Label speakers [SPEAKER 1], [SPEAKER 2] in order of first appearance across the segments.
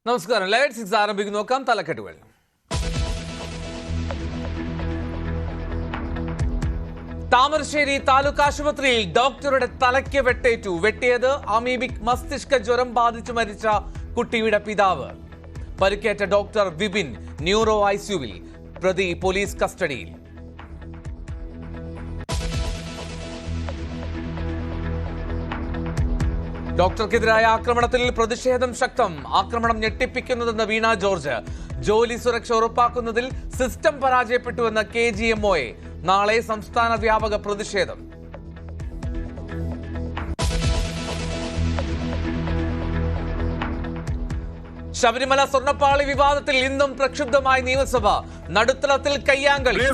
[SPEAKER 1] നമസ്കാരം. ലൈവ് 6 ആരംഭിക്കുന്നു. നോക്കാം തലക്കെട്ടുകൾ. താമരശ്ശേരി താലൂക്ക് ആശുപത്രിയിൽ ഡോക്ടറുടെ തലയ്ക്ക് വെട്ടേറ്റു. വെട്ടിയത് അമീബിക് മസ്തിഷ്ക ജ്വരം ബാധിച്ചു മരിച്ച കുട്ടിയുടെ പിതാവ്. പരിക്കേറ്റ ഡോക്ടർ വിപിൻ ന്യൂറോ ഐസിയുവിൽ. പ്രതി പോലീസ് കസ്റ്റഡിയിൽ. ഡോക്ടർക്കെതിരായ ആക്രമണത്തിൽ പ്രതിഷേധം ശക്തം. ആക്രമണം ഞെട്ടിപ്പിക്കുന്നതെന്ന് വീണ ജോർജ്. ജോലി സുരക്ഷ ഉറപ്പാക്കുന്നതിൽ സിസ്റ്റം പരാജയപ്പെട്ടുവെന്ന് KGMOA. നാളെ സംസ്ഥാന വ്യാപക പ്രതിഷേധം. ശബരിമല സ്വർണ്ണപ്പാളി വിവാദത്തിൽ ഇന്നും പ്രക്ഷുബ്ധമായി നിയമസഭ. നടുത്തളത്തിൽ കയ്യാങ്കളി.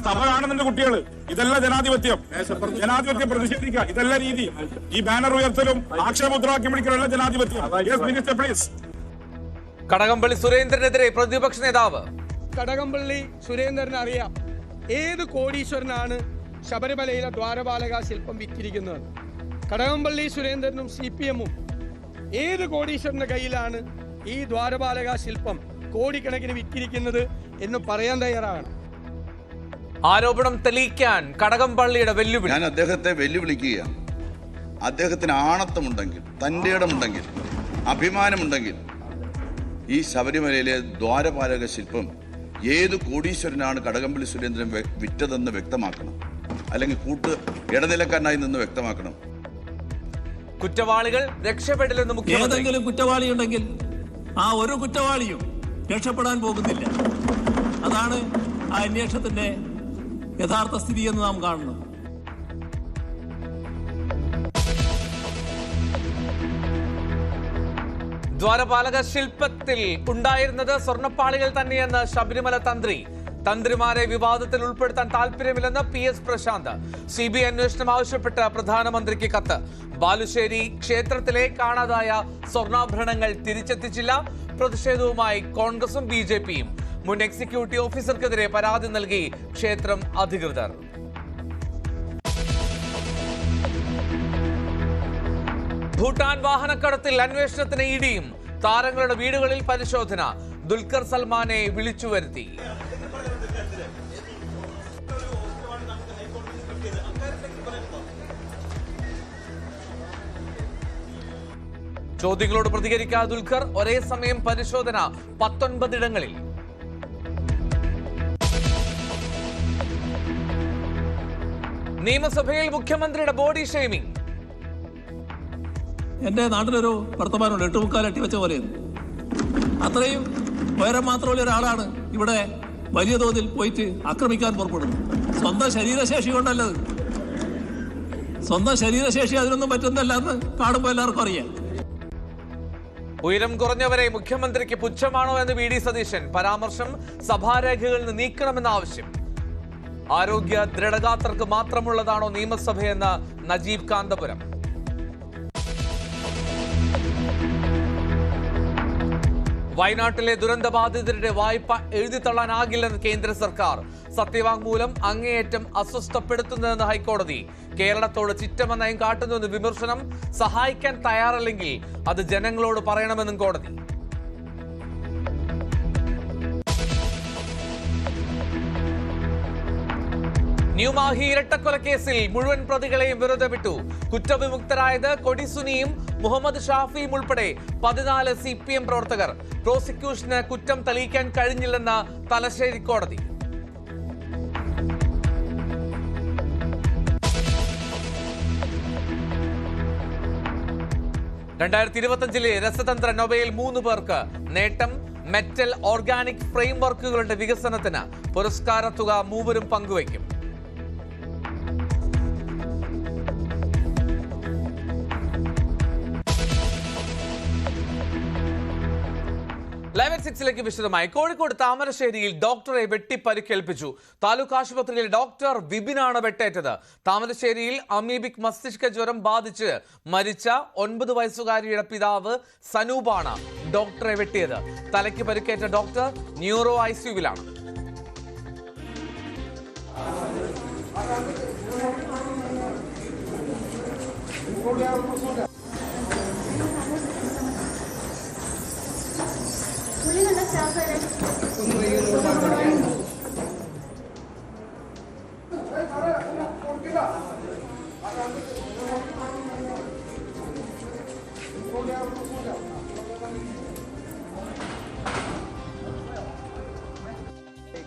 [SPEAKER 2] സഭ കാണുന്നുണ്ട് കുട്ടികള്. ഇതല്ല ജനാധിപത്യം. ജനാധിപത്യം പ്രതിഷേധിക്കുക. ഇതല്ല രീതി. ഈ ബാനർ ഉയർത്തലും ആക്ഷേപമുദ്രാവാക്യം വിളിക്കലല്ല ജനാധിപത്യം.
[SPEAKER 1] കടകംപള്ളി സുരേന്ദ്രനെതിരെ പ്രതിപക്ഷ നേതാവ്.
[SPEAKER 3] കടകംപള്ളി സുരേന്ദ്രന് അറിയാം ഏത് കോടീശ്വരനാണ് ശബരിമലയിലെ ദ്വാരപാലക ശില്പം വിറ്റിരിക്കുന്നത്. കടകംപള്ളി സുരേന്ദ്രനും CPM-ഉം ഏത് കോടീശ്വരന്റെ കയ്യിലാണ് ഈ ദ്വാരപാലക ശില്പം കോടിക്കണക്കിന് വിറ്റിരിക്കുന്നത് എന്ന് പറയാൻ തയ്യാറാകണം.
[SPEAKER 1] ആരോപണം തെളിയിക്കാൻ കടകംപള്ളിയുടെ വെല്ലുവിളി.
[SPEAKER 4] ഞാൻ അദ്ദേഹത്തെ വെല്ലുവിളിക്കുകയാണ്. അദ്ദേഹത്തിന് ആണത്തമുണ്ടെങ്കിൽ, തൻ്റെ ഇടമുണ്ടെങ്കിൽ, അഭിമാനമുണ്ടെങ്കിൽ ഈ ശബരിമലയിലെ ദ്വാരപാലക ശില്പം ഏത് കോടീശ്വരനാണ് കടകംപള്ളി സുരേന്ദ്രൻ വിറ്റതെന്ന് വ്യക്തമാക്കണം. അല്ലെങ്കിൽ ഇടനിലക്കാരനായി നിന്ന് വ്യക്തമാക്കണം.
[SPEAKER 1] കുറ്റവാളികൾ രക്ഷപ്പെടില്ലെന്ന് മുഖ്യമന്ത്രി.
[SPEAKER 5] ഏതെങ്കിലും കുറ്റവാളി ഉണ്ടെങ്കിൽ ആ ഒരു കുറ്റവാളിയും രക്ഷപ്പെടാൻ പോകുന്നില്ല. അതാണ് ആ അന്വേഷണത്തിന്റെ യഥാർത്ഥ സ്ഥിതി എന്ന് നാം കാണുന്നു.
[SPEAKER 1] ദ്വാരപാലക ശില്പത്തിൽ ഉണ്ടായിരുന്നത് സ്വർണ്ണപ്പാളികൾ തന്നെയെന്ന് ശബരിമല തന്ത്രിമാരെ വിവാദത്തിൽ ഉൾപ്പെടുത്താൻ താല്പര്യമില്ലെന്ന് PS പ്രശാന്ത്. CBI അന്വേഷണം ആവശ്യപ്പെട്ട് പ്രധാനമന്ത്രിക്ക് കത്ത്. ബാലുശ്ശേരി ക്ഷേത്രത്തിലെ കാണാതായ സ്വർണ്ണാഭരണങ്ങൾ തിരിച്ചെത്തിച്ചില്ല. പ്രതിഷേധവുമായി കോൺഗ്രസും BJP-യും. മുൻ എക്സിക്യൂട്ടീവ് ഓഫീസർക്കെതിരെ പരാതി നൽകി ക്ഷേത്രം അധികൃതർ. ഭൂട്ടാൻ വാഹനക്കടത്തിൽ അന്വേഷണത്തിന് ED-യും. താരങ്ങളുടെ വീടുകളിൽ പരിശോധന. ദുൽഖർ സൽമാനെ വിളിച്ചു വരുത്തി. ചോദ്യങ്ങളോട് പ്രതികരിക്കാതെ ദുൽഖർ. ഒരേ സമയം പരിശോധന 19 ഇടങ്ങളിൽ. നിയമസഭയിൽ മുഖ്യമന്ത്രിയുടെ ബോഡി ഷെയ്മിംഗ്.
[SPEAKER 5] എൻ്റെ നാട്ടിലൊരു വർത്തമാനമുണ്ട്, 8 വെച്ച പോലെ. അത്രയും ഉയരം മാത്രമുള്ള ഒരാളാണ് ഇവിടെ വലിയ തോതിൽ പോയിട്ട് ആക്രമിക്കാൻ പുറപ്പെടുന്നത്. സ്വന്തം ശരീരശേഷി കൊണ്ടല്ലത്. സ്വന്തം ശരീരശേഷി അതിനൊന്നും പറ്റുന്നല്ലാന്ന് കാണുമ്പോൾ എല്ലാവർക്കും അറിയാം.
[SPEAKER 1] ഉയരം കുറഞ്ഞവരെ മുഖ്യമന്ത്രിക്ക് പുച്ഛമാണോ എന്ന് VD സതീശൻ. പരാമർശം സഭാരേഖകളിൽ നിന്ന് നീക്കണമെന്ന ആവശ്യം. ആരോഗ്യ ദൃഢഗാത്രർക്ക് മാത്രമുള്ളതാണോ നിയമസഭയെന്ന് നജീബ് കാന്തപുരം. വയനാട്ടിലെ ദുരന്തബാധിതരുടെ വായ്പ എഴുതിത്തള്ളാനാകില്ലെന്ന് കേന്ദ്ര സർക്കാർ. സത്യവാങ്മൂലം അങ്ങേയറ്റം അസ്വസ്ഥപ്പെടുത്തുന്നതെന്ന് ഹൈക്കോടതി. കേരളത്തോട് ചിറ്റമ്മ നയം കാട്ടുന്നുവെന്ന് വിമർശനം. സഹായിക്കാൻ തയ്യാറല്ലെങ്കിൽ അത് ജനങ്ങളോട് പറയണമെന്നും കോടതി. ന്യൂമാഹി ഇരട്ടക്കൊലക്കേസിൽ മുഴുവൻ പ്രതികളെയും വെറുതെ വിട്ടു. കുറ്റവിമുക്തരായത് കൊടിസുനിയും മുഹമ്മദ് ഷാഫിയും ഉൾപ്പെടെ 14 CPM പ്രവർത്തകർ. പ്രോസിക്യൂഷന് കുറ്റം തെളിയിക്കാൻ കഴിഞ്ഞില്ലെന്ന് തലശ്ശേരി കോടതി. ിലെ രസതന്ത്ര നൊബേൽ 3 പേർക്ക് നേട്ടം. മെറ്റൽ ഓർഗാനിക് ഫ്രെയിം വർക്കുകളുടെ വികസനത്തിന് പുരസ്കാര തുക മൂവരും പങ്കുവയ്ക്കും. ലൈവ് 6 വിശദമായി. കോഴിക്കോട് താമരശ്ശേരിയിൽ ഡോക്ടറെ വെട്ടി പരിക്കേൽപ്പിച്ചു. താലൂക്ക് ആശുപത്രിയിൽ ഡോക്ടർ വിപിനാണ് വെട്ടേറ്റത്. താമരശ്ശേരിയിൽ അമീബിക് മസ്തിഷ്ക ജ്വരം ബാധിച്ച് മരിച്ച 9 വയസ്സുകാരിയുടെ പിതാവ് സനൂപാണ് ഡോക്ടറെ വെട്ടിയത്. തലയ്ക്ക് പരിക്കേറ്റ ഡോക്ടർ ന്യൂറോ ഐസിയുവിലാണ്.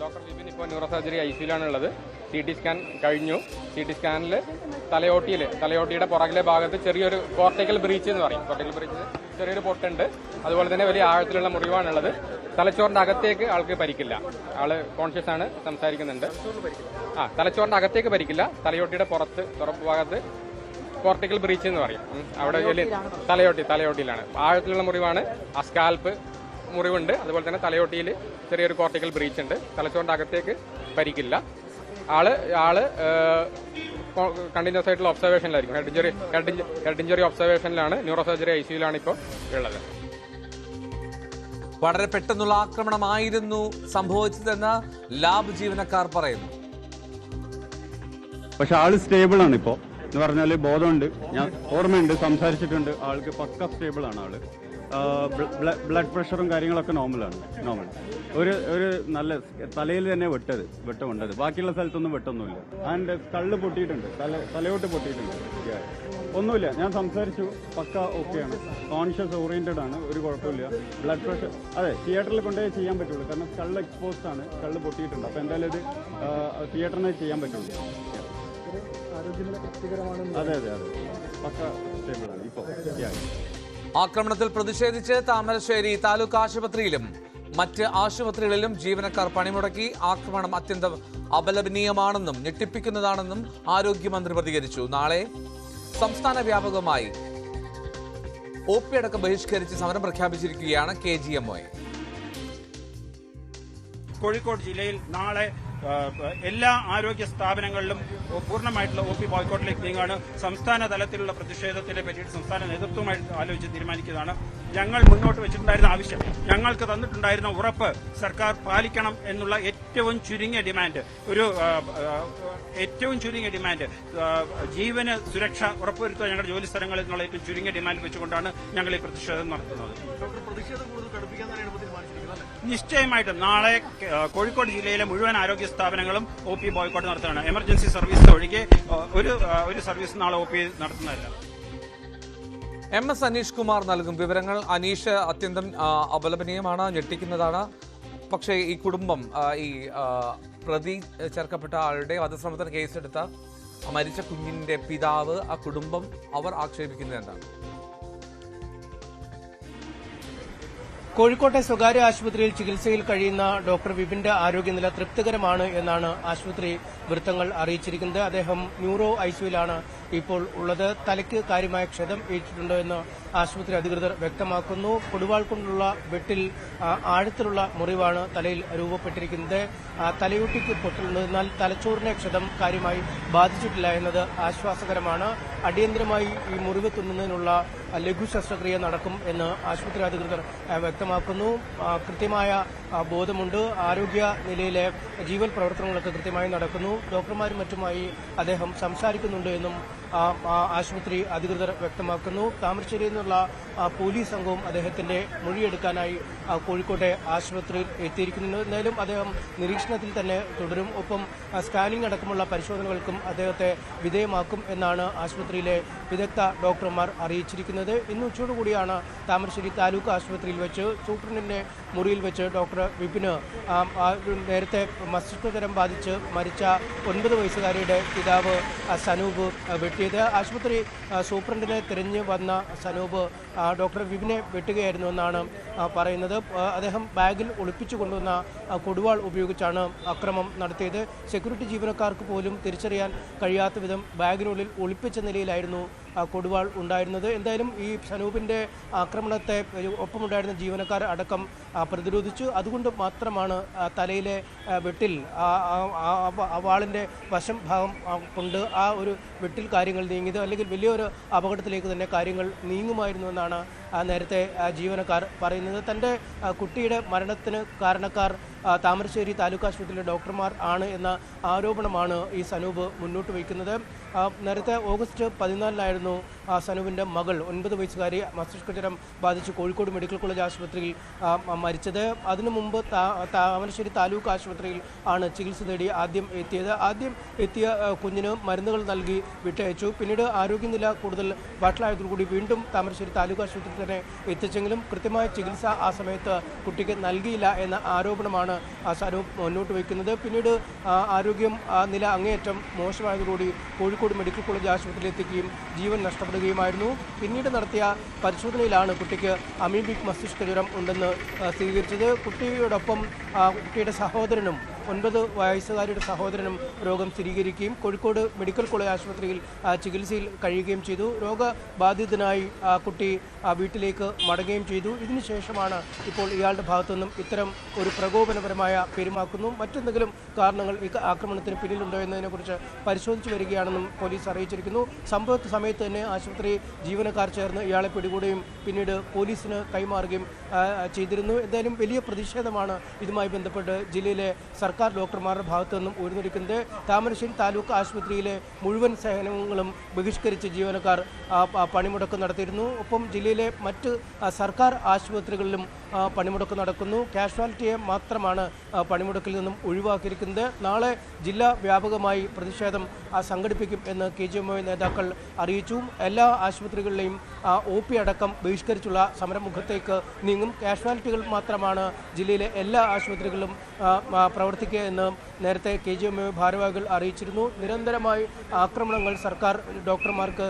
[SPEAKER 6] ഡോക്ടർ വിപിൻ ഇപ്പോൾ ന്യൂറോ സർജറി ഐസിയിലാണുള്ളത്. CT സ്കാൻ കഴിഞ്ഞു. CT സ്കാനിൽ തലയോട്ടിയുടെ പുറകിലെ ഭാഗത്ത് ചെറിയൊരു കോർട്ടിക്കൽ ബ്രീച്ച് എന്ന് പറയും. കോർട്ടിക്കൽ ബ്രീച്ച് ചെറിയൊരു പൊട്ടുണ്ട്. അതുപോലെ തന്നെ വലിയ ആഴത്തിലുള്ള മുറിവാണുള്ളത്. തലച്ചോറിന്റെ അകത്തേക്ക് ആൾക്ക് പരിക്കില്ല. ആള് കോൺഷ്യസ് ആണ്, സംസാരിക്കുന്നുണ്ട്. തലച്ചോറിന്റെ അകത്തേക്ക് പരിക്കില്ല. തലയോട്ടിയുടെ പുറത്ത് ഭാഗത്ത് കോർട്ടിക്കൽ ബ്രീച്ച് എന്ന് പറയും. അവിടെ തലയോട്ടിയിലാണ് ആഴത്തിലുള്ള മുറിവാണ്. ആ സ്കാൽപ്പ് മുറിവുണ്ട്. അതുപോലെ തന്നെ തലയോട്ടിയിൽ ചെറിയൊരു കോർട്ടിക്കൽ ബ്രീച്ച് ഉണ്ട്. തലച്ചോറിന്റെ അകത്തേക്ക് പരിക്കില്ല. ആള് കണ്ടിന്യൂസ് ആയിട്ടുള്ള ഒബ്സർവേഷനിലായിരിക്കും. ഹെഡ് ഇഞ്ചറി ഒബ്സർവേഷനിലാണ്. ന്യൂറോ സർജറി ഐസിയുലാണ് ഇപ്പോൾ ഉള്ളത്.
[SPEAKER 1] വളരെ പെട്ടെന്നുള്ള ആക്രമണമായിരുന്നു സംഭവിച്ചതെന്ന് ലാബ് ജീവനക്കാർ പറയുന്നു.
[SPEAKER 7] പക്ഷെ ആള് സ്റ്റേബിൾ ആണ് ഇപ്പോ എന്ന് പറഞ്ഞാല് ബോധമുണ്ട്, ഞാൻ ഓർമ്മയുണ്ട്, സംസാരിച്ചിട്ടുണ്ട്. ആൾക്ക് പക്ക സ്റ്റേബിൾ ആണ് ആള്. ബ്ലഡ് പ്രഷറും കാര്യങ്ങളൊക്കെ നോർമൽ. ഒരു നല്ല തലയിൽ തന്നെ വെട്ടമുണ്ടത്. ബാക്കിയുള്ള സ്ഥലത്തൊന്നും വെട്ടൊന്നുമില്ല. ആൻഡ് കള്ള് പൊട്ടിയിട്ടുണ്ട്, തലയോട്ട് പൊട്ടിയിട്ടുണ്ട്. ഒന്നുമില്ല, ഞാൻ സംസാരിച്ചു, പക്ക ഓക്കെയാണ്, കോൺഷ്യസ് ഓറിയന്റഡ് ആണ്, ഒരു കുഴപ്പമില്ല. ബ്ലഡ് പ്രഷർ അതെ തിയേറ്ററിൽ കൊണ്ടേ ചെയ്യാൻ പറ്റുള്ളൂ, കാരണം കള്ള് എക്സ്പോസ്ഡ് ആണ്, കള്ള് പൊട്ടിയിട്ടുണ്ട്. അപ്പൊ എന്തായാലും ഇത് തിയേറ്ററിനെ ചെയ്യാൻ പറ്റുള്ളൂ. അതെ പക്ക സ്റ്റേബിൾ ആണ് ഇപ്പോൾ.
[SPEAKER 1] ആക്രമണത്തിൽ പ്രതിഷേധിച്ച് താമരശ്ശേരി താലൂക്ക് ആശുപത്രിയിലും മറ്റ് ആശുപത്രികളിലും ജീവനക്കാർ പണിമുടക്കി. ആക്രമണം അത്യന്തം അപലപനീയമാണെന്നും ഞെട്ടിപ്പിക്കുന്നതാണെന്നും ആരോഗ്യമന്ത്രി പ്രതികരിച്ചു. നാളെ സംസ്ഥാന വ്യാപകമായി OP അടക്കം ബഹിഷ്കരിച്ച് സമരം പ്രഖ്യാപിച്ചിരിക്കുകയാണ് KGMO.
[SPEAKER 2] കോഴിക്കോട് ജില്ലയിൽ നാളെ എല്ലാ ആരോഗ്യ സ്ഥാപനങ്ങളിലും പൂർണ്ണമായിട്ടുള്ള OP ബോയ്ക്കോട്ടിലേക്ക് നീങ്ങാണ്. സംസ്ഥാന തലത്തിലുള്ള പ്രതിഷേധത്തിനെ പറ്റിയിട്ട് സംസ്ഥാന നേതൃത്വമായിട്ട് ആലോചിച്ച് തീരുമാനിക്കുന്നതാണ്. ഞങ്ങൾ മുന്നോട്ട് വെച്ചിട്ടുണ്ടായിരുന്ന ആവശ്യം, ഞങ്ങൾക്ക് തന്നിട്ടുണ്ടായിരുന്ന ഉറപ്പ് സർക്കാർ പാലിക്കണം എന്നുള്ള ഏറ്റവും ചുരുങ്ങിയ ഡിമാൻഡ് ജീവന് സുരക്ഷ ഉറപ്പുവരുത്തുക ഞങ്ങളുടെ ജോലി സ്ഥലങ്ങളിൽ നിന്നുള്ള ഏറ്റവും ചുരുങ്ങിയ ഡിമാൻഡ് വെച്ചുകൊണ്ടാണ് ഞങ്ങൾ ഈ പ്രതിഷേധം നടത്തുന്നത്. നിശ്ചയമായിട്ടും നാളെ കോഴിക്കോട് ജില്ലയിലെ മുഴുവൻ ആരോഗ്യ സ്ഥാപനങ്ങളും OP ബോയ്ക്കോട്ട് നടത്തുകയാണ്. എമർജൻസി സർവീസ് ഒഴികെ ഒരു സർവീസ് നാളെ OP നടത്തുന്നതല്ല.
[SPEAKER 1] MS അനീഷ് കുമാർ നൽകും വിവരങ്ങൾ. അനീഷ്, അത്യന്തം അപലപനീയമാണ്, ഞെട്ടിക്കുന്നതാണ്. പക്ഷേ ഈ കുടുംബം, ഈ പ്രതി ചേർക്കപ്പെട്ട ആളുടെ വധശ്രമത്തിന് കേസെടുത്ത മരിച്ച കുഞ്ഞിന്റെ പിതാവ്, ആ കുടുംബം, അവർ ആക്ഷേപിക്കുന്നത് എന്താണ്?
[SPEAKER 8] കോഴിക്കോട്ടെ സ്വകാര്യ ആശുപത്രിയിൽ ചികിത്സയിൽ കഴിയുന്ന ഡോക്ടർ വിപിന്റെ ആരോഗ്യനില തൃപ്തികരമാണ് എന്നാണ് ആശുപത്രി വൃത്തങ്ങൾ അറിയിച്ചിരിക്കുന്നത്. അദ്ദേഹം ന്യൂറോ ഐസിയുലാണ് ഇപ്പോൾ ഉള്ളത്. തലയ്ക്ക് കാര്യമായ ക്ഷതം ഏറ്റിട്ടുണ്ടോ എന്ന് ആശുപത്രി അധികൃതർ വ്യക്തമാക്കുന്നു. കൊടുവാൾ കൊണ്ടുള്ള വെട്ടിൽ ആഴത്തിലുള്ള മുറിവാണ് തലയിൽ രൂപപ്പെട്ടിരിക്കുന്നത്. തലയോട്ടിക്ക് പൊട്ടുണ്ട്, എന്നാൽ തലച്ചോറിനെ ക്ഷതം കാര്യമായി ബാധിച്ചിട്ടില്ല എന്നത് ആശ്വാസകരമാണ്. അടിയന്തരമായി ഈ മുറിവ് തുന്നുന്നതിനുള്ള ലഘു ശസ്ത്രക്രിയ നടക്കും എന്ന് ആശുപത്രി അധികൃതർ വ്യക്തമാക്കുന്നു. കൃത്യമായ ബോധമുണ്ട്, ആരോഗ്യ നിലയിലെ ജീവൽ പ്രവർത്തനങ്ങളൊക്കെ കൃത്യമായി നടക്കുന്നു. ഡോക്ടർമാരും മറ്റുമായി അദ്ദേഹം സംസാരിക്കുന്നുണ്ട് എന്നും ആശുപത്രി അധികൃതർ വ്യക്തമാക്കുന്നു. താമരശ്ശേരിയിൽ നിന്നുള്ള പോലീസ് സംഘവും അദ്ദേഹത്തിന്റെ മൊഴിയെടുക്കാനായി കോഴിക്കോട്ടെ ആശുപത്രിയിൽ എത്തിയിരിക്കുന്നു. എന്തായാലും അദ്ദേഹം നിരീക്ഷണത്തിൽ തന്നെ തുടരും. ഒപ്പം സ്കാനിംഗ് അടക്കമുള്ള പരിശോധനകൾക്കും അദ്ദേഹത്തെ വിധേയമാക്കും എന്നാണ് ആശുപത്രിയിലെ വിദഗ്ധ ഡോക്ടർമാർ അറിയിച്ചിരിക്കുന്നത്. ഇന്ന് ഉച്ചയോടുകൂടിയാണ് താമരശ്ശേരി താലൂക്ക് ആശുപത്രിയിൽ വെച്ച് സൂപ്രണ്ടിന്റെ മുറിയിൽ വെച്ച് ഡോക്ടർ വിപിന് നേരത്തെ മസ്തിഷ്കജ്വരം ബാധിച്ച് മരിച്ച 9 വയസ്സുകാരിയുടെ പിതാവ് സനൂപ് വെട്ടിയത്. ആശുപത്രി സൂപ്രണ്ടിനെ തിരഞ്ഞു വന്ന സനൂപ് ഡോക്ടർ വിപിനെ വെട്ടുകയായിരുന്നു എന്നാണ് പറയുന്നത്. അദ്ദേഹം ബാഗിൽ ഒളിപ്പിച്ചു കൊണ്ടുവന്ന കൊടുവാൾ ഉപയോഗിച്ചാണ് അക്രമം നടത്തിയത്. സെക്യൂരിറ്റി ജീവനക്കാർക്ക് പോലും തിരിച്ചറിയാൻ കഴിയാത്ത വിധം ബാഗിനുള്ളിൽ ഒളിപ്പിച്ച നിലയിലായിരുന്നു കൊടുവാൾ ഉണ്ടായിരുന്നത്. എന്തായാലും ഈ സനൂപിന്റെ ആക്രമണത്തെ ഒപ്പമുണ്ടായിരുന്ന ജീവനക്കാർ അടക്കം പ്രതിരോധിച്ചു. അതുകൊണ്ട് മാത്രമാണ് തലയിലെ വെട്ടിൽ വാളിന്റെ വശം ഭാഗം കൊണ്ട് ആ ഒരു വെട്ടിൽ കാര്യങ്ങൾ നീങ്ങിയത്. അല്ലെങ്കിൽ വലിയൊരു അപകടത്തിലേക്ക് തന്നെ കാര്യങ്ങൾ നീങ്ങുമായിരുന്നു എന്നാണ് നേരത്തെ ജീവനക്കാർ പറയുന്നത്. തൻ്റെ കുട്ടിയുടെ മരണത്തിന് കാരണക്കാർ താമരശ്ശേരി താലൂക്ക് ആശുപത്രിയിലെ ഡോക്ടർമാർ ആണ് എന്ന ആരോപണമാണ് ഈ സനൂപ് മുന്നോട്ട് വയ്ക്കുന്നത്. നേരത്തെ ഓഗസ്റ്റ് 14-നായിരുന്നു സനൂപിൻ്റെ മകൾ 9 വയസ്സുകാരി മസ്തിഷ്കജ്വരം ബാധിച്ച് കോഴിക്കോട് മെഡിക്കൽ കോളേജ് ആശുപത്രിയിൽ മരിച്ചത്. അതിനു മുമ്പ് താമരശ്ശേരി താലൂക്ക് ആശുപത്രിയിൽ ആണ് ചികിത്സ തേടി ആദ്യം എത്തിയ കുഞ്ഞിന് മരുന്നുകൾ നൽകി വിട്ടയച്ചു. പിന്നീട് ആരോഗ്യനില കൂടുതൽ വഷളായതോടുകൂടി വീണ്ടും താമരശ്ശേരി താലൂക്ക് ആശുപത്രിയിൽ തന്നെ എത്തിച്ചെങ്കിലും കൃത്യമായ ചികിത്സ ആ സമയത്ത് കുട്ടിക്ക് നൽകിയില്ല എന്ന ആരോപണമാണ് സനൂപ് മുന്നോട്ട് വയ്ക്കുന്നത്. പിന്നീട് ആരോഗ്യം നില അങ്ങേയറ്റം മോശമായതോടുകൂടി കോഴിക്കോട് മെഡിക്കൽ കോളേജ് ആശുപത്രിയിൽ എത്തിക്കുകയും ജീവൻ നഷ്ടപ്പെടുകയുമായിരുന്നു. പിന്നീട് നടത്തിയ പരിശോധനയിലാണ് കുട്ടിക്ക് അമീബിക് മസ്തിഷ്ക ജ്വരം ഉണ്ടെന്ന് സ്ഥിരീകരിച്ചത്. കുട്ടിയോടൊപ്പം കുട്ടിയുടെ സഹോദരനും 9 വയസ്സുകാരിയുടെ സഹോദരനും രോഗം സ്ഥിരീകരിക്കുകയും കോഴിക്കോട് മെഡിക്കൽ കോളേജ് ആശുപത്രിയിൽ ചികിത്സയിൽ കഴിയുകയും ചെയ്തു. രോഗബാധിതനായി കുട്ടി വീട്ടിലേക്ക് മടങ്ങുകയും ചെയ്തു. ഇതിനുശേഷമാണ് ഇപ്പോൾ ഇയാളുടെ ഭാഗത്തുനിന്നും ഇത്തരം ഒരു പ്രകോപനപരമായ പെരുമാക്കുന്നു. മറ്റെന്തെങ്കിലും കാരണങ്ങൾ ഈ ആക്രമണത്തിന് പിന്നിലുണ്ടോ എന്നതിനെക്കുറിച്ച് പരിശോധിച്ചു വരികയാണെന്നും പോലീസ് അറിയിച്ചിരിക്കുന്നു. സംഭവ സമയത്ത് തന്നെ ആശുപത്രി ജീവനക്കാർ ചേർന്ന് ഇയാളെ പിടികൂടുകയും പിന്നീട് പോലീസിന് കൈമാറുകയും ചെയ്തിരുന്നു. എന്തായാലും വലിയ പ്രതിഷേധമാണ് ഇതുമായി ബന്ധപ്പെട്ട് ജില്ലയിലെ സർക്കാർ ഡോക്ടർമാരുടെ ഭാഗത്തു നിന്നും ഉയർന്നിരിക്കുന്നത്. താമരശ്ശേരി താലൂക്ക് ആശുപത്രിയിലെ മുഴുവൻ സേവനങ്ങളും ബഹിഷ്കരിച്ച് ജീവനക്കാർ പണിമുടക്ക് നടത്തിയിരുന്നു. ഒപ്പം ജില്ലയിലെ മറ്റ് സർക്കാർ ആശുപത്രികളിലും പണിമുടക്ക് നടക്കുന്നു. കാഷ്വാലിറ്റിയെ മാത്രമാണ് പണിമുടക്കിൽ നിന്നും ഒഴിവാക്കിയിരിക്കുന്നത്. നാളെ ജില്ലാ വ്യാപകമായി പ്രതിഷേധം സംഘടിപ്പിക്കും എന്ന് KGMI നേതാക്കൾ അറിയിച്ചു. എല്ലാ ആശുപത്രികളിലെയും OP അടക്കം ബഹിഷ്കരിച്ചുള്ള സമരമുഖത്തേക്ക് നീങ്ങും. കാഷ്വാലിറ്റികൾ മാത്രമാണ് ജില്ലയിലെ എല്ലാ ആശുപത്രികളിലും പ്രവർത്തിക്കുക എന്ന് നേരത്തെ KGMI ഭാരവാഹികൾ അറിയിച്ചിരുന്നു. നിരന്തരമായി ആക്രമണങ്ങൾ സർക്കാർ ഡോക്ടർമാർക്ക്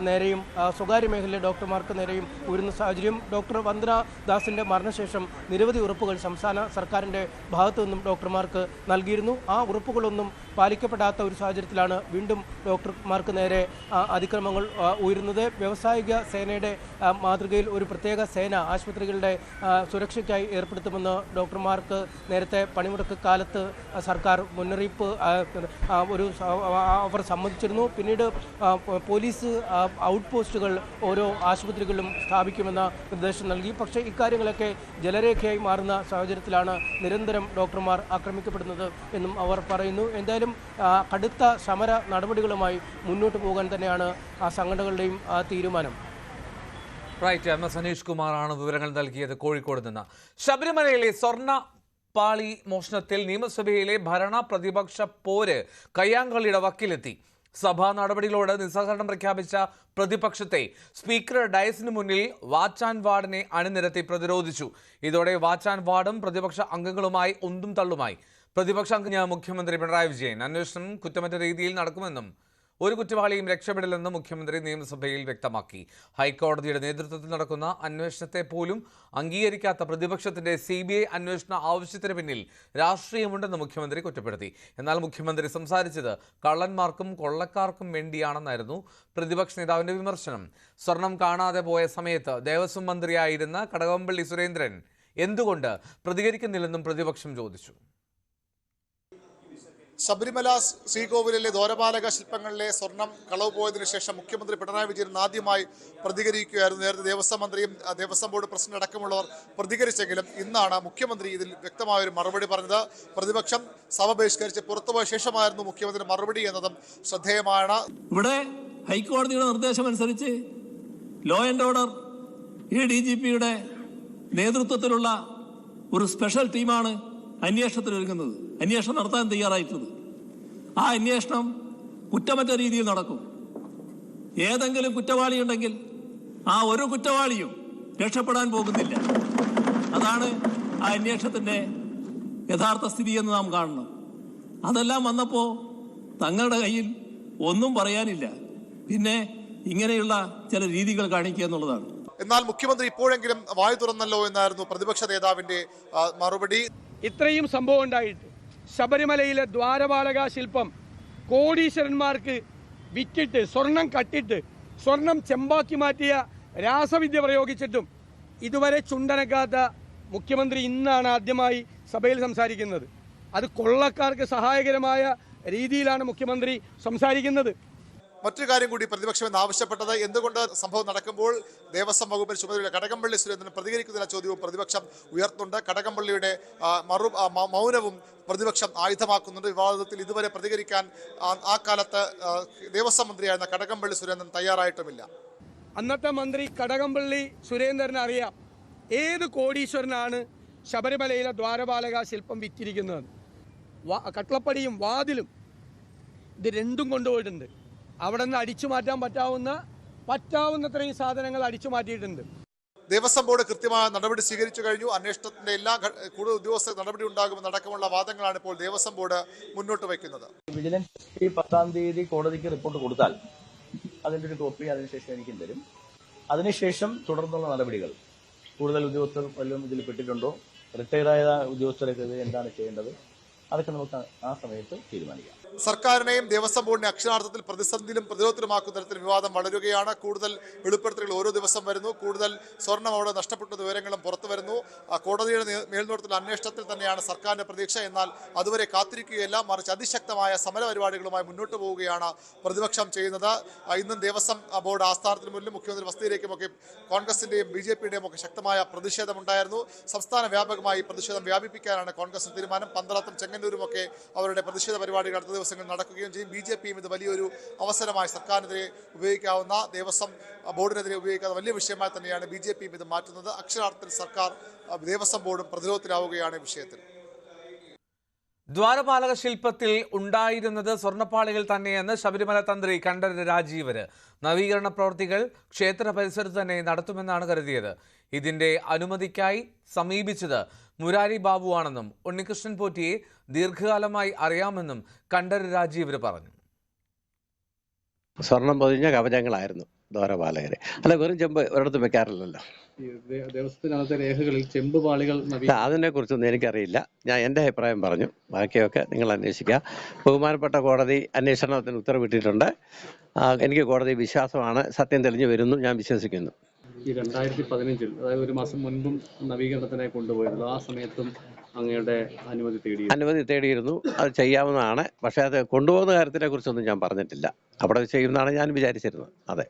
[SPEAKER 8] നേരെയും സ്വകാര്യ മേഖലയിലെ ഡോക്ടർമാർക്ക് നേരെയും ഉയരുന്ന സാഹചര്യം. ഡോക്ടർ വന്ദന ദാസിൻ്റെ മരണശേഷം നിരവധി ഉറപ്പുകൾ സംസ്ഥാന സർക്കാരിൻ്റെ ഭാഗത്തു നിന്നും ഡോക്ടർമാർക്ക് നൽകിയിരുന്നു. ആ ഉറപ്പുകളൊന്നും പാലിക്കപ്പെടാത്ത ഒരു സാഹചര്യത്തിലാണ് വീണ്ടും ഡോക്ടർമാർക്ക് നേരെ അതിക്രമങ്ങൾ ഉയരുന്നത്. വ്യാവസായിക സേനയുടെ മാതൃകയിൽ ഒരു പ്രത്യേക സേന ആശുപത്രികളുടെ സുരക്ഷയ്ക്കായി ഏർപ്പെടുത്തുമെന്ന് ഡോക്ടർമാർക്ക് നേരത്തെ പണിമുടക്ക് കാലത്ത് സർക്കാർ മുന്നറിയിപ്പ് അവർ സമ്മതിച്ചിരുന്നു. പിന്നീട് പോലീസ് ഔട്ട് പോസ്റ്റുകൾ ഓരോ ആശുപത്രികളിലും സ്ഥാപിക്കുമെന്ന നിർദ്ദേശം നൽകി. പക്ഷേ ഇക്കാര്യങ്ങളൊക്കെ ജലരേഖയായി മാറുന്ന സാഹചര്യത്തിലാണ് നിരന്തരം ഡോക്ടർമാർ ആക്രമിക്കപ്പെടുന്നത് എന്നും അവർ പറയുന്നു. എന്തായാലും കടുത്ത സമര നടപടികളുമായി മുന്നോട്ട് പോകാൻ തന്നെയാണ് ആ സംഘടനകളുടെയും തീരുമാനം.
[SPEAKER 1] റൈറ്റ്, MS അനീഷ് കുമാറാണ് വിവരങ്ങൾ നൽകിയത് കോഴിക്കോട് നിന്ന്. ശബരിമലയിലെ സ്വർണ്ണ പാളി മോഷണത്തിൽ നിയമസഭയിലെ ഭരണ പ്രതിപക്ഷ പോര് കയ്യാങ്കളിയുടെ വക്കിലെത്തി. സഭാ നടപടികളോട് നിസ്സഹകരണം പ്രഖ്യാപിച്ച പ്രതിപക്ഷത്തെ സ്പീക്കർ ഡയസിന് മുന്നിൽ വാച്ച് ആൻഡ് വാർഡിനെ അണിനിരത്തി പ്രതിരോധിച്ചു. ഇതോടെ വാച്ച് ആൻഡ് വാർഡും പ്രതിപക്ഷ അംഗങ്ങളുമായി ഉന്തും തള്ളുമായി. പ്രതിപക്ഷ അംഗം മുഖ്യമന്ത്രി പിണറായി വിജയൻ അന്വേഷണം കുറ്റമറ്റ രീതിയിൽ നടക്കുമെന്നും ഒരു കുറ്റവാളിയും രക്ഷപ്പെടില്ലെന്നും മുഖ്യമന്ത്രി നിയമസഭയിൽ വ്യക്തമാക്കി. ഹൈക്കോടതിയുടെ നേതൃത്വത്തിൽ നടക്കുന്ന അന്വേഷണത്തെ പോലും അംഗീകരിക്കാത്ത പ്രതിപക്ഷത്തിന്റെ CBI അന്വേഷണ ആവശ്യത്തിന് പിന്നിൽ രാഷ്ട്രീയമുണ്ടെന്ന് മുഖ്യമന്ത്രി കുറ്റപ്പെടുത്തി. എന്നാൽ മുഖ്യമന്ത്രി സംസാരിച്ചത് കള്ളന്മാർക്കും കൊള്ളക്കാർക്കും വേണ്ടിയാണെന്നായിരുന്നു പ്രതിപക്ഷ നേതാവിന്റെ വിമർശനം. സ്വർണം കാണാതെ പോയ സമയത്ത് ദേവസ്വം മന്ത്രിയായിരുന്ന കടകംപള്ളി സുരേന്ദ്രൻ എന്തുകൊണ്ട് പ്രതികരിക്കുന്നില്ലെന്നും പ്രതിപക്ഷം ചോദിച്ചു.
[SPEAKER 9] ശബരിമല ശ്രീകോവിലിലെ ദ്വാരപാലക ശില്പങ്ങളിലെ സ്വർണം കളവ് പോയതിനു ശേഷം മുഖ്യമന്ത്രി പിണറായി വിജയൻ ആദ്യമായി പ്രതികരിക്കുകയായിരുന്നു. നേരത്തെ ദേവസ്വം മന്ത്രിയും ദേവസ്വം ബോർഡ് പ്രസിഡന്റ് അടക്കമുള്ളവർ പ്രതികരിച്ചെങ്കിലും ഇന്നാണ് മുഖ്യമന്ത്രി ഇതിൽ വ്യക്തമായൊരു മറുപടി പറഞ്ഞത്. പ്രതിപക്ഷം സഭ ബഹിഷ്കരിച്ച് പുറത്തുപോയ ശേഷമായിരുന്നു മുഖ്യമന്ത്രി മറുപടി എന്നതും ശ്രദ്ധേയമാണ്.
[SPEAKER 5] ഇവിടെ ഹൈക്കോടതിയുടെ നിർദ്ദേശമനുസരിച്ച് ലോ ആൻഡ് ഓർഡർ DGPയുടെ നേതൃത്വത്തിലുള്ള ഒരു സ്പെഷ്യൽ ടീമാണ് അന്വേഷണത്തിനൊരുങ്ങുന്നത്, അന്വേഷണം നടത്താൻ തയ്യാറായിട്ടുള്ളത്. ആ അന്വേഷണം കുറ്റമറ്റ രീതിയിൽ നടക്കും. ഏതെങ്കിലും കുറ്റവാളി ഉണ്ടെങ്കിൽ ആ ഒരു കുറ്റവാളിയും രക്ഷപ്പെടാൻ പോകുന്നില്ല. അതാണ് ആ അന്വേഷണത്തിൻ്റെ യഥാർത്ഥ സ്ഥിതി എന്ന് നാം കാണണം. അതെല്ലാം വന്നപ്പോൾ തങ്ങളുടെ കയ്യിൽ ഒന്നും പറയാനില്ല, പിന്നെ ഇങ്ങനെയുള്ള ചില രീതികൾ കാണിക്കുക എന്നുള്ളതാണ്.
[SPEAKER 9] എന്നാൽ മുഖ്യമന്ത്രി ഇപ്പോഴെങ്കിലും വായു തുറന്നല്ലോ എന്നായിരുന്നു പ്രതിപക്ഷ നേതാവിന്റെ മറുപടി.
[SPEAKER 3] ഇത്രയും സംഭവം ഉണ്ടായിട്ട് ശബരിമലയിലെ ദ്വാരപാലക ശില്പം കോടീശ്വരന്മാർക്ക് വിറ്റിട്ട് സ്വർണം കട്ടിട്ട് സ്വർണം ചെമ്പാക്കി മാറ്റിയ രാസവിദ്യ പ്രയോഗിച്ചിട്ടും ഇതുവരെ ചുണ്ടനക്കാത്ത മുഖ്യമന്ത്രി ഇന്നാണ് ആദ്യമായി സഭയിൽ സംസാരിക്കുന്നത്. അത് കൊള്ളക്കാർക്ക് സഹായകരമായ രീതിയിലാണ് മുഖ്യമന്ത്രി സംസാരിക്കുന്നത്.
[SPEAKER 9] മറ്റൊരു കാര്യം കൂടി പ്രതിപക്ഷം എന്ന് ആവശ്യപ്പെട്ടത് എന്തുകൊണ്ട് സംഭവം നടക്കുമ്പോൾ ദേവസ്വം വകുപ്പിൽ ചുമതലയുള്ള കടകംപള്ളി സുരേന്ദ്രൻ പ്രതികരിക്കുന്നില്ല ചോദ്യവും പ്രതിപക്ഷം ഉയർത്തുന്നുണ്ട്. കടകംപള്ളിയുടെ മൗനവും പ്രതിപക്ഷം ആയുധമാക്കുന്നുണ്ട്. വിവാദത്തിൽ ഇതുവരെ പ്രതികരിക്കാൻ ആ കാലത്ത് ദേവസ്വം മന്ത്രിയായിരുന്ന കടകംപള്ളി സുരേന്ദ്രൻ തയ്യാറായിട്ടുമില്ല.
[SPEAKER 3] അന്നത്തെ മന്ത്രി കടകംപള്ളി സുരേന്ദ്രന് അറിയാം ഏത് കോടീശ്വരനാണ് ശബരിമലയിലെ ദ്വാരപാലക ശില്പം വിറ്റിരിക്കുന്നത്. കട്ടളപ്പടിയും വാതിലും ഇത് രണ്ടും കൊണ്ടുപോയിട്ടുണ്ട്. അവിടെ നിന്ന് അടിച്ചു മാറ്റാൻ പറ്റാവുന്നത്രയും സാധനങ്ങൾ അടിച്ചു മാറ്റിയിട്ടുണ്ട്.
[SPEAKER 9] ദേവസ്വം ബോർഡ് കൃത്യമായ നടപടി സ്വീകരിച്ചു കഴിഞ്ഞു. അന്വേഷണത്തിന്റെ എല്ലാ കൂടുതൽ ഉദ്യോഗസ്ഥർ നടപടി ഉണ്ടാകുമെന്നടക്കമുള്ള വാദങ്ങളാണ് ഇപ്പോൾ ദേവസ്വം ബോർഡ് മുന്നോട്ട് വയ്ക്കുന്നത്.
[SPEAKER 10] വിജിലൻസ് 10-ാം തീയതി കോടതിക്ക് റിപ്പോർട്ട് കൊടുത്താൽ അതിന്റെ ഒരു കോപ്പി അതിനുശേഷം എനിക്കും തരും. അതിനുശേഷം തുടർന്നുള്ള നടപടികൾ കൂടുതൽ ഉദ്യോഗസ്ഥർ വല്ലതും ഇതിൽ പെട്ടിട്ടുണ്ടോ, റിട്ടയറായ ഉദ്യോഗസ്ഥരൊക്കെ എന്താണ് ചെയ്യേണ്ടത്, അതൊക്കെ നമുക്ക് ആ സമയത്ത് തീരുമാനിക്കാം.
[SPEAKER 9] സർക്കാരിനെയും ദേവസ്വം ബോർഡിനെ അക്ഷരാർത്ഥത്തിൽ പ്രതിസന്ധിയിലും പ്രതിരോധത്തിലുമാക്കുന്ന തരത്തിൽ വിവാദം വളരുകയാണ്. കൂടുതൽ വെളിപ്പെടുത്തലുകൾ ഓരോ ദിവസം വരുന്നു. കൂടുതൽ സ്വർണം അവിടെ നഷ്ടപ്പെട്ട വിവരങ്ങളും പുറത്തു വരുന്നു. കോടതിയുടെ മേൽനോട്ടത്തിലുള്ള അന്വേഷണത്തിൽ തന്നെയാണ് സർക്കാരിന്റെ പ്രതീക്ഷ. എന്നാൽ അതുവരെ കാത്തിരിക്കുകയല്ല, മറിച്ച് അതിശക്തമായ സമര പരിപാടികളുമായി മുന്നോട്ട് പോവുകയാണ് പ്രതിപക്ഷം ചെയ്യുന്നത്. ഇന്നും ദേവസ്വം ബോർഡ് ആസ്ഥാനത്തിന് മുന്നിലും മുഖ്യമന്ത്രി വസതിയിലേക്കുമൊക്കെ കോൺഗ്രസിന്റെയും BJPയുടെയും ഒക്കെ ശക്തമായ പ്രതിഷേധമുണ്ടായിരുന്നു. സംസ്ഥാന വ്യാപകമായി പ്രതിഷേധം വ്യാപിപ്പിക്കാനാണ് കോൺഗ്രസിന്റെ തീരുമാനം. പന്തളത്തും ചെങ്ങന്നൂരുമൊക്കെ അവരുടെ പ്രതിഷേധ പരിപാടികൾ അടുത്ത ദിവസങ്ങൾ നടക്കുകയും ചെയ്യും. BJPയും ഇത് വലിയൊരു അവസരമായി സർക്കാരിനെതിരെ ഉപയോഗിക്കാവുന്ന, ദേവസ്വം ബോർഡിനെതിരെ ഉപയോഗിക്കാവുന്ന വലിയ വിഷയമായി തന്നെയാണ് BJPയും ഇത് മാറ്റുന്നത്. അക്ഷരാർത്ഥത്തിൽ സർക്കാർ ദേവസ്വം ബോർഡും പ്രതിരോധത്തിലാവുകയാണ് ഈ വിഷയത്തിൽ.
[SPEAKER 1] ദ്വാരപാലക ശില്പത്തിൽ ഉണ്ടായിരുന്നത് സ്വർണ്ണപ്പാളികൾ തന്നെയെന്ന് ശബരിമല തന്ത്രി കണ്ഠരര് രാജീവര്. നവീകരണ പ്രവൃത്തികൾ ക്ഷേത്ര പരിസരത്ത് തന്നെ നടത്തുമെന്നാണ് കരുതിയത്. ഇതിന്റെ അനുമതിക്കായി സമീപിച്ചത് മുരാരി ബാബുവാണെന്നും ഉണ്ണികൃഷ്ണൻ പോറ്റിയെ ദീർഘകാലമായി അറിയാമെന്നും കണ്ഠരര് രാജീവര് പറഞ്ഞു.
[SPEAKER 11] സ്വർണം പൊതിഞ്ഞ കവചങ്ങളായിരുന്നു ദ്വാരപാലകരെ. അല്ല, വെറും ചെമ്പ് ഒരിടത്തും വെക്കാറില്ലല്ലോ.
[SPEAKER 7] ദേവസ്വത്തിനകത്തെ രേഖകളിൽ ചെമ്പ് പാളികൾ
[SPEAKER 11] അതിനെ കുറിച്ചൊന്നും എനിക്കറിയില്ല. ഞാൻ എൻ്റെ അഭിപ്രായം പറഞ്ഞു. ബാക്കിയൊക്കെ നിങ്ങൾ അന്വേഷിക്കുക. ബഹുമാനപ്പെട്ട കോടതി അന്വേഷണത്തിന് ഉത്തരവിട്ടിട്ടുണ്ട്. എനിക്ക് കോടതി വിശ്വാസമാണ്. സത്യം തെളിഞ്ഞു വരുന്നു, ഞാൻ വിശ്വസിക്കുന്നു.
[SPEAKER 7] ഈ 2015 അതായത് ഒരു മാസം മുൻപും നവീകരണത്തിനായി കൊണ്ടുപോയിരുന്നു. ആ സമയത്തും അങ്ങയുടെ അനുമതി തേടിയിരുന്നു. അത് ചെയ്യാവുന്നതാണ്. പക്ഷേ അത് കൊണ്ടുപോകുന്ന കാര്യത്തിനെ കുറിച്ചൊന്നും ഞാൻ പറഞ്ഞിട്ടില്ല. അവിടെ ചെയ്യുന്നതാണ് ഞാൻ വിചാരിച്ചിരുന്നത്. അതെ.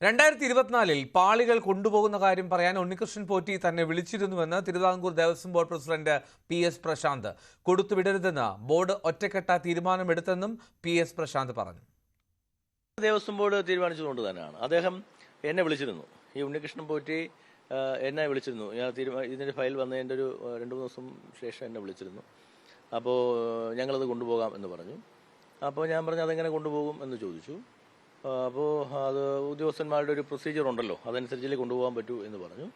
[SPEAKER 1] 2024 പാളികൾ കൊണ്ടുപോകുന്ന കാര്യം പറയാൻ ഉണ്ണികൃഷ്ണൻ പോറ്റി തന്നെ വിളിച്ചിരുന്നുവെന്ന് Thiruvithamkoor Devaswom board president PS Prashanth. കൊടുത്തുവിടരുതെന്ന് ബോർഡ് ഒറ്റക്കെട്ട തീരുമാനമെടുത്തെന്നും PS പ്രശാന്ത് പറഞ്ഞു.
[SPEAKER 10] ദേവസ്വം ബോർഡ് തീരുമാനിച്ചതുകൊണ്ട് തന്നെയാണ്. അദ്ദേഹം എന്നെ വിളിച്ചിരുന്നു. ഈ ഉണ്ണികൃഷ്ണൻ പോറ്റി എന്നെ വിളിച്ചിരുന്നു. ഞാൻ ഇതിൻ്റെ ഫയൽ വന്നതിൻ്റെ ഒരു 2-3 ദിവസം ശേഷം എന്നെ വിളിച്ചിരുന്നു. അപ്പോൾ ഞങ്ങളത് കൊണ്ടുപോകാം എന്ന് പറഞ്ഞു. അപ്പോൾ ഞാൻ പറഞ്ഞു അതെങ്ങനെ കൊണ്ടുപോകും എന്ന് ചോദിച്ചു. അപ്പോൾ അത് ഉദ്യോഗസ്ഥന്മാരുടെ ഒരു പ്രൊസീജിയർ ഉണ്ടല്ലോ, അതനുസരിച്ചല്ലേ കൊണ്ടുപോകാൻ പറ്റൂ എന്ന് പറഞ്ഞു.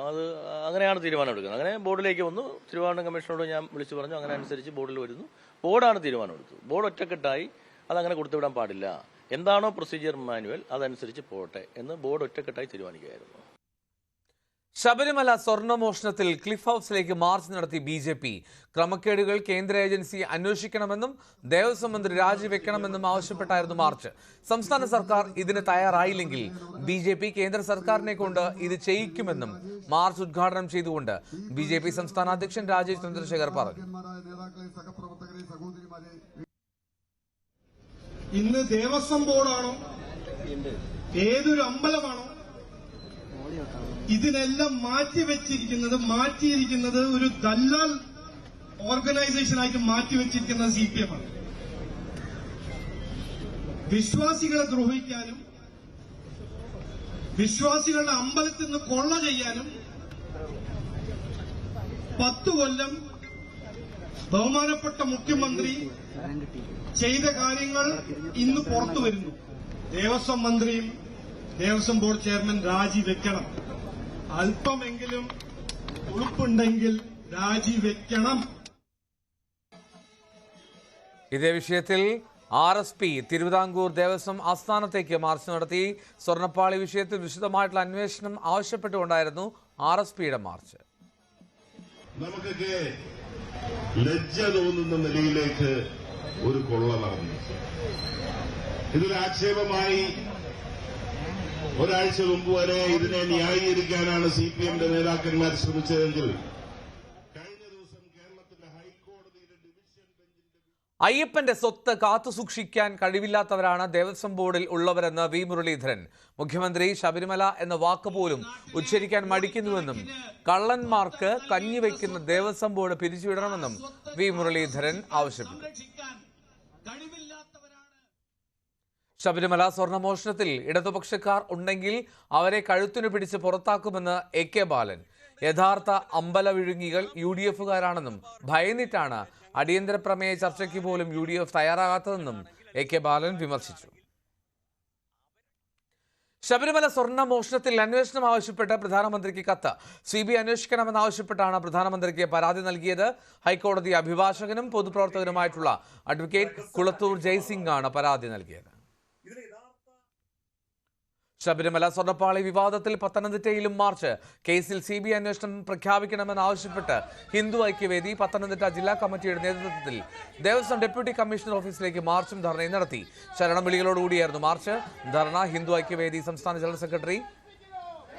[SPEAKER 10] അത് അങ്ങനെയാണ് തീരുമാനം എടുക്കുന്നത്. അങ്ങനെ ബോർഡിലേക്ക് വന്നു. തിരുവനന്തപുരം കമ്മീഷനോട് ഞാൻ വിളിച്ചു പറഞ്ഞു. അങ്ങനെ അനുസരിച്ച് ബോർഡിൽ വരുന്നു. ബോർഡാണ് തീരുമാനമെടുത്തത്. ബോർഡ് ഒറ്റക്കെട്ടായി അതങ്ങനെ കൊടുത്തുവിടാൻ പാടില്ല, എന്താണോ പ്രൊസീജിയർ മാനുവൽ അതനുസരിച്ച് പോട്ടെ എന്ന് ബോർഡ് ഒറ്റക്കെട്ടായി തീരുമാനിക്കുകയായിരുന്നു.
[SPEAKER 1] ശബരിമല സ്വർണ്ണമോഷണത്തിൽ ക്ലിഫ് ഹൗസിലേക്ക് മാർച്ച് നടത്തി BJP. ക്രമക്കേടുകൾ കേന്ദ്ര ഏജൻസി അന്വേഷിക്കണമെന്നും ദേവസ്വം മന്ത്രി രാജിവെക്കണമെന്നും ആവശ്യപ്പെട്ടായിരുന്നു മാർച്ച്. സംസ്ഥാന സർക്കാർ ഇതിന് തയ്യാറായില്ലെങ്കിൽ BJP കേന്ദ്ര സർക്കാരിനെ കൊണ്ട് ഇത് ചെയ്യിക്കുമെന്നും മാർച്ച് ഉദ്ഘാടനം ചെയ്തുകൊണ്ട് BJP സംസ്ഥാന അധ്യക്ഷൻ രാജീവ് ചന്ദ്രശേഖർ പറഞ്ഞു.
[SPEAKER 3] ഇന്ന് ദേവസ്വം ബോർഡാണോ ഏതൊരു അമ്പലമാണോ ഇതിനെല്ലാം മാറ്റിയിരിക്കുന്നത് ഒരു ദല്ലാൽ ഓർഗനൈസേഷനായിട്ട് മാറ്റിവെച്ചിരിക്കുന്നത് CPM ആണ്. വിശ്വാസികളെ ദ്രോഹിക്കാനും വിശ്വാസികളുടെ അമ്പലത്തിൽ നിന്ന് കൊള്ള ചെയ്യാനും 10 കൊല്ലം ബഹുമാനപ്പെട്ട മുഖ്യമന്ത്രി ചെയ്ത കാര്യങ്ങൾ ഇന്ന് പുറത്തു വരുന്നു. ദേവസ്വം മന്ത്രിയും ദേവസ്വം ബോർഡ് ചെയർമാൻ രാജിവെക്കണം. അല്പമെങ്കിലും ഉളുപ്പുണ്ടെങ്കിൽ രാജിവെക്കണം.
[SPEAKER 1] ഇതേ വിഷയത്തിൽ RSP തിരുവിതാംകൂർ ദേവസ്വം ആസ്ഥാനത്തേക്ക് മാർച്ച് നടത്തി. സ്വർണ്ണപ്പാളി വിഷയത്തിൽ വിശദമായിട്ടുള്ള അന്വേഷണം ആവശ്യപ്പെട്ടുകൊണ്ടായിരുന്നു RSPയുടെ മാർച്ച്.
[SPEAKER 12] നമുക്കൊക്കെ ലജ്ജ തോന്നുന്ന നിലയിലേക്ക് ഒരു കൊള്ള നടന്നു. ഇതൊരു ആക്ഷേപമായി ഒരാഴ്ച മുമ്പ് വരെ ഇതിനെ ന്യായീകരിക്കാനാണ് CPMന്റെ നേതാക്കന്മാർ ശ്രമിച്ചതെങ്കിൽ കഴിഞ്ഞ ദിവസം കേരളത്തിന്റെ ഹൈക്കോടതിയിലെ ഡിവിഷൻ ബെഞ്ചിന്റെ
[SPEAKER 1] അയ്യപ്പന്റെ സ്വത്ത് കാത്തുസൂക്ഷിക്കാൻ കഴിവില്ലാത്തവരാണ് ദേവസ്വം ബോർഡിൽ ഉള്ളവരെന്ന് വി മുരളീധരൻ. മുഖ്യമന്ത്രി ശബരിമല എന്ന വാക്ക് പോലും ഉച്ചരിക്കാൻ മടിക്കുന്നുവെന്നും കള്ളന്മാർക്ക് കഞ്ഞിവെക്കുന്ന ദേവസ്വം ബോർഡ് പിരിച്ചുവിടണമെന്നും വി മുരളീധരൻ ആവശ്യപ്പെട്ടു. ശബരിമല സ്വർണ്ണമോഷണത്തിൽ ഇടതുപക്ഷക്കാർ ഉണ്ടെങ്കിൽ അവരെ കഴുത്തിനു പിടിച്ച് പുറത്താക്കുമെന്ന് AK ബാലൻ. യഥാർത്ഥ അമ്പല വിഴുങ്ങികൾ UDFകാരാണെന്നും ഭയന്നിട്ടാണ് അടിയന്തര പ്രമേയ ചർച്ചയ്ക്ക് പോലും UDF തയ്യാറാകാത്തതെന്നും AK ബാലൻ വിമർശിച്ചു. ശബരിമല സ്വർണ്ണ മോഷണത്തിൽ അന്വേഷണം ആവശ്യപ്പെട്ട് പ്രധാനമന്ത്രിക്ക് കത്ത്. CBI അന്വേഷിക്കണമെന്നാവശ്യപ്പെട്ടാണ് പ്രധാനമന്ത്രിക്ക് പരാതി നൽകിയത്. ഹൈക്കോടതി അഭിഭാഷകനും പൊതുപ്രവർത്തകനുമായിട്ടുള്ള അഡ്വക്കേറ്റ് കുളത്തൂർ ജയ്സിംഗ് ആണ് പരാതി നൽകിയത്. ശബരിമല സ്വർണ്ണപ്പാളി വിവാദത്തിൽ പത്തനംതിട്ടയിലും മാർച്ച്. കേസിൽ CBI അന്വേഷണം പ്രഖ്യാപിക്കണമെന്നാവശ്യപ്പെട്ട് ഹിന്ദു ഐക്യവേദി പത്തനംതിട്ട ജില്ലാ കമ്മിറ്റിയുടെ നേതൃത്വത്തിൽ ദേവസ്വം ഡെപ്യൂട്ടി കമ്മീഷണർ ഓഫീസിലേക്ക് മാർച്ചും ധർണയും നടത്തി. ശരണം വിളികളോടുകൂടിയായിരുന്നു മാർച്ച്. ധർണ ഹിന്ദു ഐക്യവേദി സംസ്ഥാന ജനറൽ സെക്രട്ടറി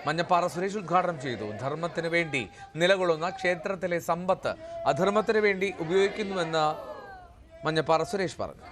[SPEAKER 1] മഞ്ഞപ്പാറ സുരേഷ് ഉദ്ഘാടനം ചെയ്തു. ധർമ്മത്തിന് വേണ്ടി നിലകൊള്ളുന്ന ക്ഷേത്രത്തിലെ സമ്പത്ത് അധർമ്മത്തിന് വേണ്ടി ഉപയോഗിക്കുന്നുവെന്ന് മഞ്ഞപ്പാറ സുരേഷ് പറഞ്ഞു.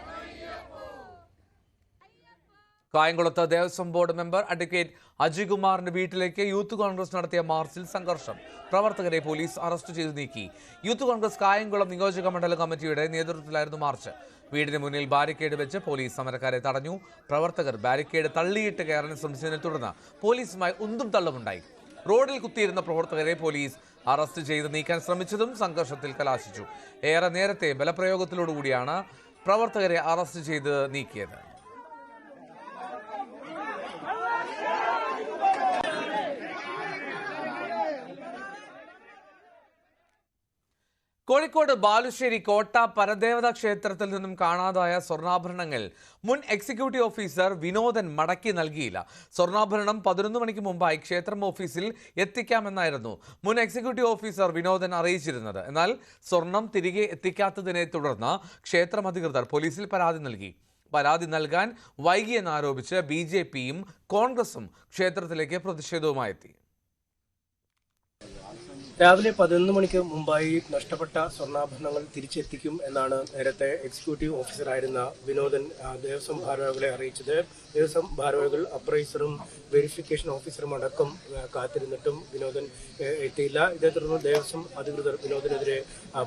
[SPEAKER 1] കായംകുളത്ത് ദേവസ്വം ബോർഡ് മെമ്പർ അഡ്വക്കേറ്റ് അജികുമാറിന്റെ വീട്ടിലേക്ക് യൂത്ത് കോൺഗ്രസ് നടത്തിയ മാർച്ചിൽ സംഘർഷം. പ്രവർത്തകരെ പോലീസ് അറസ്റ്റ് ചെയ്തു നീക്കി. യൂത്ത് കോൺഗ്രസ് കായംകുളം നിയോജക മണ്ഡലം കമ്മിറ്റിയുടെ നേതൃത്വത്തിലായിരുന്നു മാർച്ച്. വീടിന് മുന്നിൽ ബാരിക്കേഡ് വെച്ച് പോലീസ് സമരക്കാരെ തടഞ്ഞു. പ്രവർത്തകർ ബാരിക്കേഡ് തള്ളിയിട്ട് കയറാൻ ശ്രമിച്ചതിനെ തുടർന്ന് പോലീസുമായി ഉന്തും തള്ളുമുണ്ടായി. റോഡിൽ കുത്തിയിരുന്ന പ്രവർത്തകരെ പോലീസ് അറസ്റ്റ് ചെയ്ത് നീക്കാൻ ശ്രമിച്ചതും സംഘർഷത്തിൽ കലാശിച്ചു. ഏറെ നേരത്തെ ബലപ്രയോഗത്തിലോടുകൂടിയാണ് പ്രവർത്തകരെ അറസ്റ്റ് ചെയ്ത് നീക്കിയത്. കോഴിക്കോട് ബാലുശ്ശേരി കോട്ട പരദേവത ക്ഷേത്രത്തിൽ നിന്നും കാണാതായ സ്വർണ്ണാഭരണങ്ങൾ മുൻ എക്സിക്യൂട്ടീവ് ഓഫീസർ വിനോദൻ മടക്കി നൽകിയില്ല. സ്വർണ്ണാഭരണം 11 മണിക്ക് മുമ്പായി ക്ഷേത്രം ഓഫീസിൽ എത്തിക്കാമെന്നായിരുന്നു മുൻ എക്സിക്യൂട്ടീവ് ഓഫീസർ വിനോദൻ അറിയിച്ചിരുന്നത്. എന്നാൽ സ്വർണം തിരികെ എത്തിക്കാത്തതിനെ തുടർന്ന് ക്ഷേത്രം അധികൃതർ പോലീസിൽ പരാതി നൽകി. പരാതി നൽകാൻ വൈകിയെന്നാരോപിച്ച് BJPയും കോൺഗ്രസും ക്ഷേത്രത്തിലേക്ക് പ്രതിഷേധവുമായെത്തി.
[SPEAKER 8] രാവിലെ 11 മണിക്ക് മുമ്പായി നഷ്ടപ്പെട്ട സ്വർണ്ണാഭരണങ്ങൾ തിരിച്ചെത്തിക്കും എന്നാണ് നേരത്തെ എക്സിക്യൂട്ടീവ് ഓഫീസറായിരുന്ന വിനോദൻ ദേവസ്വം ഭാരവാഹികളെ അറിയിച്ചത്. ദേവസ്വം ഭാരവാഹികൾ അപ്രൈസറും വെരിഫിക്കേഷൻ ഓഫീസറും അടക്കം കാത്തിരുന്നിട്ടും വിനോദൻ എത്തിയില്ല. ഇതേ തുടർന്ന് ദേവസ്വം അധികൃതർ വിനോദനെതിരെ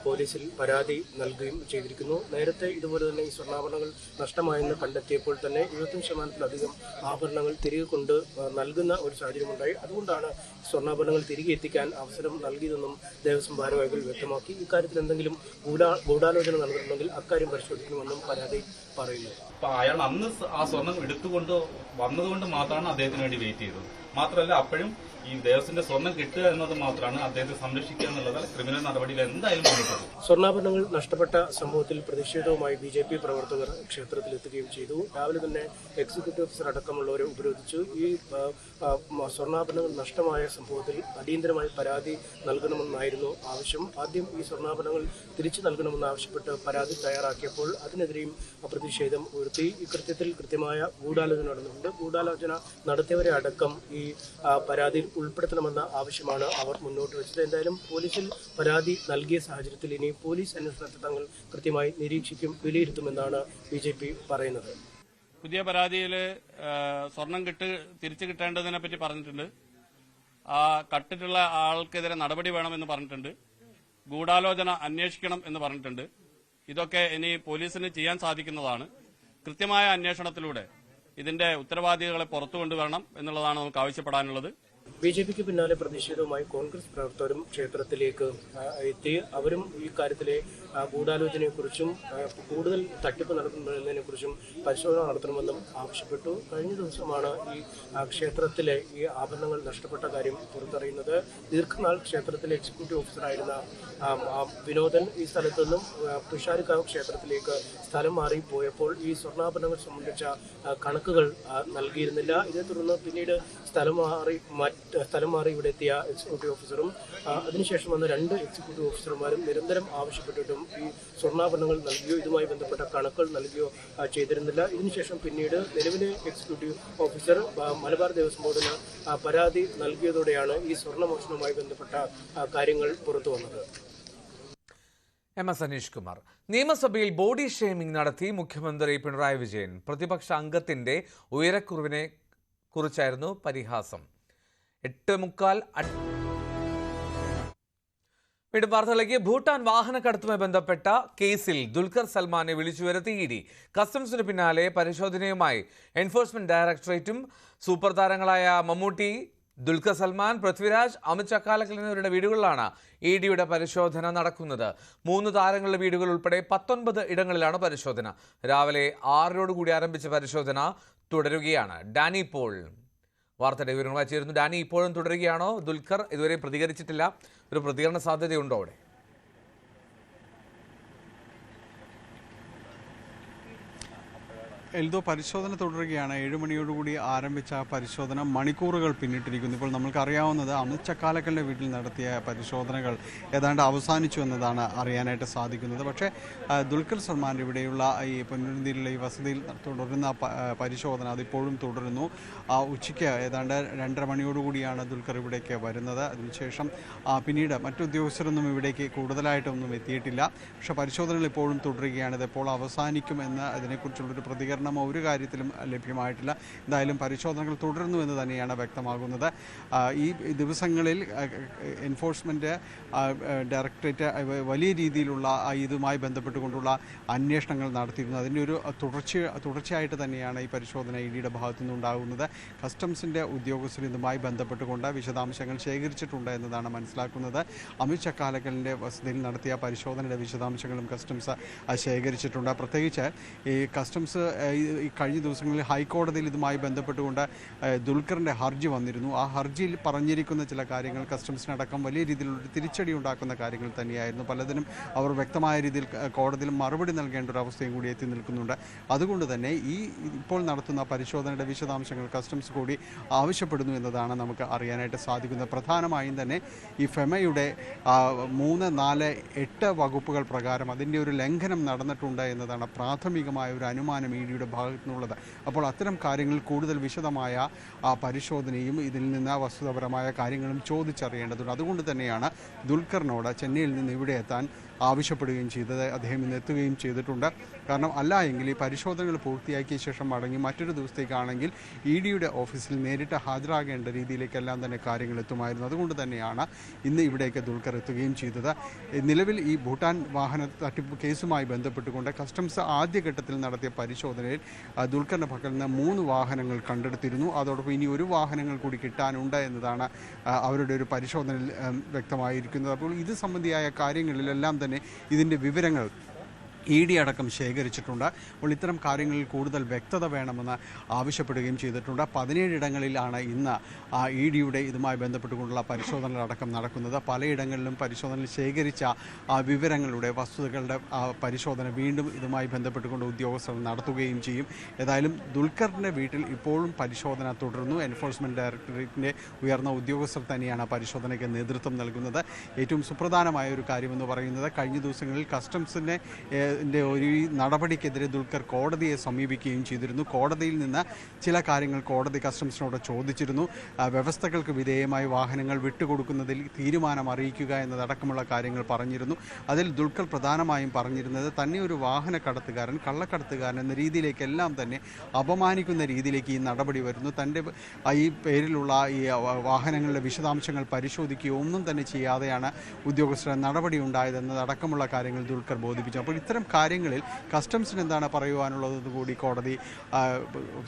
[SPEAKER 8] പോലീസിൽ പരാതി നൽകുകയും ചെയ്തിരിക്കുന്നു. നേരത്തെ ഇതുപോലെ തന്നെ ഈ സ്വർണ്ണാഭരണങ്ങൾ നഷ്ടമായെന്ന് കണ്ടെത്തിയപ്പോൾ തന്നെ 75% ആഭരണങ്ങൾ തിരികെ കൊണ്ട് നൽകുന്ന ഒരു സാഹചര്യമുണ്ടായി. അതുകൊണ്ടാണ് സ്വർണ്ണാഭരണങ്ങൾ തിരികെ എത്തിക്കാൻ അവസരം നൽകിയതെന്നും ദേവസ്വം ഭാരവാഹികൾ വ്യക്തമാക്കി. ഇക്കാര്യത്തിൽ എന്തെങ്കിലും ഗൂഢാലോചന നടന്നിട്ടുണ്ടെങ്കിൽ അക്കാര്യം പരിശോധിക്കണമെന്നും പരാതി പറയുന്നു.
[SPEAKER 13] അയാൾ അന്ന് ആ സ്വർണം എടുത്തുകൊണ്ട് വന്നതുകൊണ്ട് മാത്രമാണ് അദ്ദേഹത്തിന് വേണ്ടി വെയിറ്റ് ചെയ്തത്. മാത്രമല്ല അപ്പോഴും ഈ ദേവസ്വത്തിന്റെ സ്വർണം കിട്ടുക എന്നത് മാത്രമാണ് അദ്ദേഹത്തെ സംരക്ഷിക്കുക എന്നുള്ളത് ക്രിമിനൽ നടപടിയിൽ എന്തായാലും വന്നിട്ടുണ്ട്.
[SPEAKER 8] സ്വർണ്ണാഭരണങ്ങൾ നഷ്ടപ്പെട്ട സംഭവത്തിൽ പ്രതിഷേധവുമായി BJP പ്രവർത്തകർ ക്ഷേത്രത്തിലെത്തുകയും ചെയ്തു. രാവിലെ തന്നെ എക്സിക്യൂട്ടീവ് ഓഫീസർ അടക്കമുള്ളവരെ ഉപരോധിച്ചു. ഈ സ്വർണ്ണാഭരണങ്ങൾ നഷ്ടമായ സംഭവത്തിൽ അടിയന്തരമായി പരാതി നൽകണമെന്നായിരുന്നു ആവശ്യം. ആദ്യം ഈ സ്വർണ്ണാഭരണങ്ങൾ തിരിച്ചു നൽകണമെന്നാവശ്യപ്പെട്ട് പരാതി തയ്യാറാക്കിയപ്പോൾ അതിനെതിരെയും പ്രതിഷേധം ഉയർത്തി. ഇക്കൃത്യത്തിൽ കൃത്യമായ ഗൂഢാലോചന നടന്നിട്ടുണ്ട്. ഗൂഢാലോചന നടത്തിയവരെ അടക്കം ഈ പരാതിയിൽ ഉൾപ്പെടുത്തണമെന്ന ആവശ്യമാണ് അവർ മുന്നോട്ട് വെച്ചത്. എന്തായാലും പോലീസിൽ പരാതി നൽകിയ സാഹചര്യത്തിൽ ഇനി പോലീസ് അന്വേഷണത്തെ തങ്ങൾ കൃത്യമായി നിരീക്ഷിക്കും, വിലയിരുത്തുമെന്നാണ് BJP പറയുന്നത്.
[SPEAKER 2] പുതിയ പരാതിയിൽ സ്വർണം തിരിച്ചു കിട്ടേണ്ടതിനെ പറ്റി പറഞ്ഞിട്ടുണ്ട്. ആ കട്ടിട്ടുള്ള ആൾക്കെതിരെ നടപടി വേണമെന്ന് പറഞ്ഞിട്ടുണ്ട്. ഗൂഢാലോചന അന്വേഷിക്കണം എന്ന് പറഞ്ഞിട്ടുണ്ട്. ഇതൊക്കെ ഇനി പോലീസിന് ചെയ്യാൻ സാധിക്കുന്നതാണ്. കൃത്യമായ അന്വേഷണത്തിലൂടെ ഇതിന്റെ ഉത്തരവാദികളെ പുറത്തു കൊണ്ടുവരണം എന്നുള്ളതാണ് നമുക്ക് ആവശ്യപ്പെടാനുള്ളത്.
[SPEAKER 8] BJPക്ക് പിന്നാലെ പ്രതിഷേധവുമായി കോൺഗ്രസ് പ്രവർത്തകരും ക്ഷേത്രത്തിലേക്ക് എത്തി. അവരും ഈ കാര്യത്തിലെ ഗൂഢാലോചനയെക്കുറിച്ചും കൂടുതൽ തട്ടിപ്പ് നടത്തുന്നതിനെക്കുറിച്ചും പരിശോധന നടത്തണമെന്നും ആവശ്യപ്പെട്ടു. കഴിഞ്ഞ ദിവസമാണ് ഈ ക്ഷേത്രത്തിലെ ഈ ആഭരണങ്ങൾ നഷ്ടപ്പെട്ട കാര്യം പുറത്തറിയുന്നത്. ദീർഘനാൾ ക്ഷേത്രത്തിലെ എക്സിക്യൂട്ടീവ് ഓഫീസറായിരുന്ന വിനോദൻ ഈ സ്ഥലത്തു നിന്നും തുഷാരിക്കാവ് ക്ഷേത്രത്തിലേക്ക് സ്ഥലം മാറി പോയപ്പോൾ ഈ സ്വർണ്ണാഭരണങ്ങൾ സംബന്ധിച്ച കണക്കുകൾ നൽകിയിരുന്നില്ല. ഇതേ തുടർന്ന് പിന്നീട് സ്ഥലം മാറി ഇവിടെ എത്തിയ എക്സിക്യൂട്ടീവ് ഓഫീസറും അതിനുശേഷം വന്ന 2 എക്സിക്യൂട്ടീവ് ഓഫീസർമാരും നിരന്തരം ആവശ്യപ്പെട്ടിട്ടും ഈ സ്വർണ്ണാഭരണങ്ങൾ നൽകിയോ ഇതുമായി ബന്ധപ്പെട്ട കണക്കുകൾ നൽകിയോ ചെയ്തിരുന്നില്ല. ഇതിനുശേഷം പിന്നീട് നിലവിലെ എക്സിക്യൂട്ടീവ് ഓഫീസർ മലബാർ ദേവസ്വം ബോർഡിന് പരാതി നൽകിയതോടെയാണ് ഈ സ്വർണ്ണമോഷണവുമായി ബന്ധപ്പെട്ട കാര്യങ്ങൾ പുറത്തു വന്നത്.
[SPEAKER 1] MS അനീഷ് കുമാർ. നിയമസഭയിൽ ബോഡി ഷേമിംഗ് നടത്തി മുഖ്യമന്ത്രി പിണറായി വിജയൻ. പ്രതിപക്ഷ അംഗത്തിന്റെ ഉയരക്കുറവിനെ കുറിച്ചായിരുന്നു പരിഹാസം. 8:45 വാർത്തകളിലേക്ക്. ഭൂട്ടാൻ വാഹനക്കടത്തുമായി ബന്ധപ്പെട്ട കേസിൽ ദുൽഖർ സൽമാനെ വിളിച്ചു വരുത്തി ED. കസ്റ്റംസിന് പിന്നാലെ പരിശോധനയുമായി എൻഫോഴ്സ്മെന്റ് ഡയറക്ടറേറ്റും. സൂപ്പർ താരങ്ങളായ മമ്മൂട്ടി, ദുൽഖർ സൽമാൻ, പൃഥ്വിരാജ്, അമിത് ചക്കാലക്കൽ എന്നിവരുടെ വീടുകളിലാണ് EDയുടെ പരിശോധന നടക്കുന്നത്. 3 താരങ്ങളുടെ വീടുകൾ ഉൾപ്പെടെ 19 ഇടങ്ങളിലാണ് പരിശോധന. രാവിലെ 6 ആരംഭിച്ച പരിശോധന തുടരുകയാണ്. ഡാനി പോൾ വാർത്തയുടെ വിവരങ്ങളുമായി ചേരുന്നു. ഡാനി, ഇപ്പോഴും തുടരുകയാണോ? ദുൽഖർ ഇതുവരെ പ്രതികരിച്ചിട്ടില്ല. ഒരു പ്രതികരണ സാധ്യതയുണ്ടോ അവിടെ?
[SPEAKER 14] എൽദോ, പരിശോധന തുടരുകയാണ്. 7 മണിയോടുകൂടി ആരംഭിച്ച പരിശോധന മണിക്കൂറുകൾ പിന്നിട്ടിരിക്കുന്നു. ഇപ്പോൾ നമ്മൾക്കറിയാവുന്നത് അമിത് ചക്കാലക്കലിൻ്റെ വീട്ടിൽ നടത്തിയ പരിശോധനകൾ ഏതാണ്ട് അവസാനിച്ചു എന്നതാണ് അറിയാനായിട്ട് സാധിക്കുന്നത്. പക്ഷേ ദുൽഖർ സൽമാൻ ഇവിടെയുള്ള ഈ പൊന്നുരുന്തിയിലുള്ള ഈ വസതിയിൽ തുടരുന്ന പരിശോധന അതിപ്പോഴും തുടരുന്നു. ഉച്ചയ്ക്ക് ഏതാണ്ട് 2:30 മണിയോടുകൂടിയാണ് ദുൽഖർ ഇവിടേക്ക് വരുന്നത്. അതിനുശേഷം പിന്നീട് മറ്റു ഉദ്യോഗസ്ഥരൊന്നും ഇവിടേക്ക് കൂടുതലായിട്ടൊന്നും എത്തിയിട്ടില്ല. പക്ഷേ പരിശോധനകൾ ഇപ്പോഴും തുടരുകയാണ്. ഇതെപ്പോൾ അവസാനിക്കുമെന്ന് അതിനെക്കുറിച്ചുള്ളൊരു പ്രതികരണം ഒരു കാര്യത്തിലും ലഭ്യമായിട്ടില്ല. എന്തായാലും പരിശോധനകൾ തുടരുന്നു എന്ന് തന്നെയാണ് വ്യക്തമാകുന്നത്. ഈ ദിവസങ്ങളിൽ എൻഫോഴ്സ്മെൻറ്റ് ഡയറക്ടറേറ്റ് വലിയ രീതിയിലുള്ള ഇതുമായി ബന്ധപ്പെട്ടുകൊണ്ടുള്ള അന്വേഷണങ്ങൾ നടത്തിയിരുന്നു. അതിൻ്റെ ഒരു തുടർച്ചയായിട്ട് തന്നെയാണ് ഈ പരിശോധന EDയുടെ ഭാഗത്തു നിന്നുണ്ടാകുന്നത്. കസ്റ്റംസിൻ്റെ ഉദ്യോഗസ്ഥർ ഇതുമായി ബന്ധപ്പെട്ടുകൊണ്ട് വിശദാംശങ്ങൾ ശേഖരിച്ചിട്ടുണ്ട് എന്നതാണ് മനസ്സിലാക്കുന്നത്. അമിത് ചക്കാലക്കലിൻ്റെ വസതിയിൽ നടത്തിയ പരിശോധനയുടെ വിശദാംശങ്ങളും കസ്റ്റംസ് ശേഖരിച്ചിട്ടുണ്ട്. പ്രത്യേകിച്ച് ഈ കസ്റ്റംസ് ഈ കഴിഞ്ഞ ദിവസങ്ങളിൽ ഹൈക്കോടതിയിൽ ഇതുമായി ബന്ധപ്പെട്ടുകൊണ്ട് ദുൽഖറിൻ്റെ ഹർജി വന്നിരുന്നു. ആ ഹർജിയിൽ പറഞ്ഞിരിക്കുന്ന ചില കാര്യങ്ങൾ കസ്റ്റംസിനടക്കം വലിയ രീതിയിലുള്ളൊരു തിരിച്ചടി ഉണ്ടാക്കുന്ന കാര്യങ്ങൾ തന്നെയായിരുന്നു. പലതിനും അവർ വ്യക്തമായ രീതിയിൽ കോടതിയിൽ മറുപടി നൽകേണ്ട ഒരു അവസ്ഥയും കൂടി എത്തി നിൽക്കുന്നുണ്ട്. അതുകൊണ്ട് തന്നെ ഇപ്പോൾ നടത്തുന്ന പരിശോധനയുടെ വിശദാംശങ്ങൾ കസ്റ്റംസ് കൂടി ആവശ്യപ്പെടുന്നു എന്നതാണ് നമുക്ക് അറിയാനായിട്ട് സാധിക്കുന്നത്. പ്രധാനമായും തന്നെ ഈ ഫെമയുടെ 3, 4, 8 വകുപ്പുകൾ പ്രകാരം അതിൻ്റെ ഒരു ലംഘനം നടന്നിട്ടുണ്ട് എന്നതാണ് പ്രാഥമികമായ ഒരു അനുമാനം EDയുടെ ഭാഗത്തു നിന്നുള്ളത്. അപ്പോൾ അത്തരം കാര്യങ്ങൾ കൂടുതൽ വിശദമായ പരിശോധനയും ഇതിൽ നിന്ന് വസ്തുതാപരമായ കാര്യങ്ങളും ചോദിച്ചറിയേണ്ടതുണ്ട്. അതുകൊണ്ട് തന്നെയാണ് ദുൽഖറിനോട് ചെന്നൈയിൽ നിന്ന് ഇവിടെ എത്താൻ ആവശ്യപ്പെടുകയും ചെയ്തത്. അദ്ദേഹം ഇന്ന് എത്തുകയും ചെയ്തിട്ടുണ്ട്. കാരണം അല്ല എങ്കിൽ ഈ പരിശോധനകൾ പൂർത്തിയാക്കിയ ശേഷം മടങ്ങി മറ്റൊരു ദിവസത്തേക്കാണെങ്കിൽ EDയുടെ ഓഫീസിൽ നേരിട്ട് ഹാജരാകേണ്ട രീതിയിലേക്കെല്ലാം തന്നെ കാര്യങ്ങൾ എത്തുമായിരുന്നു. അതുകൊണ്ട് തന്നെയാണ് ഇന്ന് ഇവിടേക്ക് ദുൽഖർ എത്തുകയും ചെയ്തത്. നിലവിൽ ഈ ഭൂട്ടാൻ വാഹന തട്ടിപ്പ് കേസുമായി ബന്ധപ്പെട്ടുകൊണ്ട് കസ്റ്റംസ് ആദ്യഘട്ടത്തിൽ നടത്തിയ പരിശോധനയിൽ ദുൽഖറിൻ്റെ പക്കൽ നിന്ന് 3 വാഹനങ്ങൾ കണ്ടെടുത്തിരുന്നു. അതോടൊപ്പം ഇനി 1 വാഹനങ്ങൾ കൂടി കിട്ടാനുണ്ട് എന്നതാണ് അവരുടെ ഒരു പരിശോധനയിൽ വ്യക്തമായിരിക്കുന്നത്. അപ്പോൾ ഇത് സംബന്ധിയായ കാര്യങ്ങളിലെല്ലാം തന്നെ ഇതിൻ്റെ വിവരങ്ങൾ ED അടക്കം ശേഖരിച്ചിട്ടുണ്ട്. അപ്പോൾ ഇത്തരം കാര്യങ്ങളിൽ കൂടുതൽ വ്യക്തത വേണമെന്ന് ആവശ്യപ്പെടുകയും ചെയ്തിട്ടുണ്ട്. 17 ഇടങ്ങളിലാണ് ഇന്ന് EDയുടെ ഇതുമായി ബന്ധപ്പെട്ടുകൊണ്ടുള്ള പരിശോധനകളടക്കം നടക്കുന്നത്. പലയിടങ്ങളിലും പരിശോധനയിൽ ശേഖരിച്ച വിവരങ്ങളുടെ വസ്തുതകളുടെ പരിശോധന വീണ്ടും ഇതുമായി ബന്ധപ്പെട്ടുകൊണ്ട് ഉദ്യോഗസ്ഥർ നടത്തുകയും ചെയ്യും. ഏതായാലും ദുൽഖറിൻ്റെ വീട്ടിൽ ഇപ്പോഴും പരിശോധന തുടരുന്നു. എൻഫോഴ്സ്മെൻറ്റ് ഡയറക്ടറേറ്റിൻ്റെ ഉയർന്ന ഉദ്യോഗസ്ഥർ തന്നെയാണ് പരിശോധനയ്ക്ക് നേതൃത്വം നൽകുന്നത്. ഏറ്റവും സുപ്രധാനമായ ഒരു കാര്യമെന്ന് പറയുന്നത് കഴിഞ്ഞ ദിവസങ്ങളിൽ കസ്റ്റംസിൻ്റെ ഒരു നടപടിക്കെതിരെ ദുൽഖർ കോടതിയെ സമീപിക്കുകയും ചെയ്തിരുന്നു. കോടതിയിൽ നിന്ന് ചില കാര്യങ്ങൾ കോടതി കസ്റ്റംസിനോട് ചോദിച്ചിരുന്നു. വ്യവസ്ഥകൾക്ക് വിധേയമായി വാഹനങ്ങൾ വിട്ടുകൊടുക്കുന്നതിൽ തീരുമാനം അറിയിക്കുക എന്നതടക്കമുള്ള കാര്യങ്ങൾ പറഞ്ഞിരുന്നു. അതിൽ ദുൽഖർ പ്രധാനമായും പറഞ്ഞിരുന്നത് തന്നെ ഒരു വാഹന കടത്തുകാരൻ, കള്ളക്കടത്തുകാരൻ എന്ന രീതിയിലേക്കെല്ലാം തന്നെ അപമാനിക്കുന്ന രീതിയിലേക്ക് ഈ നടപടി വരുന്നു. തൻ്റെ ഈ പേരിലുള്ള ഈ വാഹനങ്ങളുടെ വിശദാംശങ്ങൾ പരിശോധിക്കുകയോ ഒന്നും തന്നെ ചെയ്യാതെയാണ് ഉദ്യോഗസ്ഥരുടെ നടപടി ഉണ്ടായതെന്നതടക്കമുള്ള കാര്യങ്ങൾ ദുൽഖർ ബോധിപ്പിച്ചു. അപ്പോൾ ഇത്തരം കാര്യങ്ങളിൽ കസ്റ്റംസിന് എന്താണ് പറയുവാനുള്ളതെന്ന് കൂടി കോടതി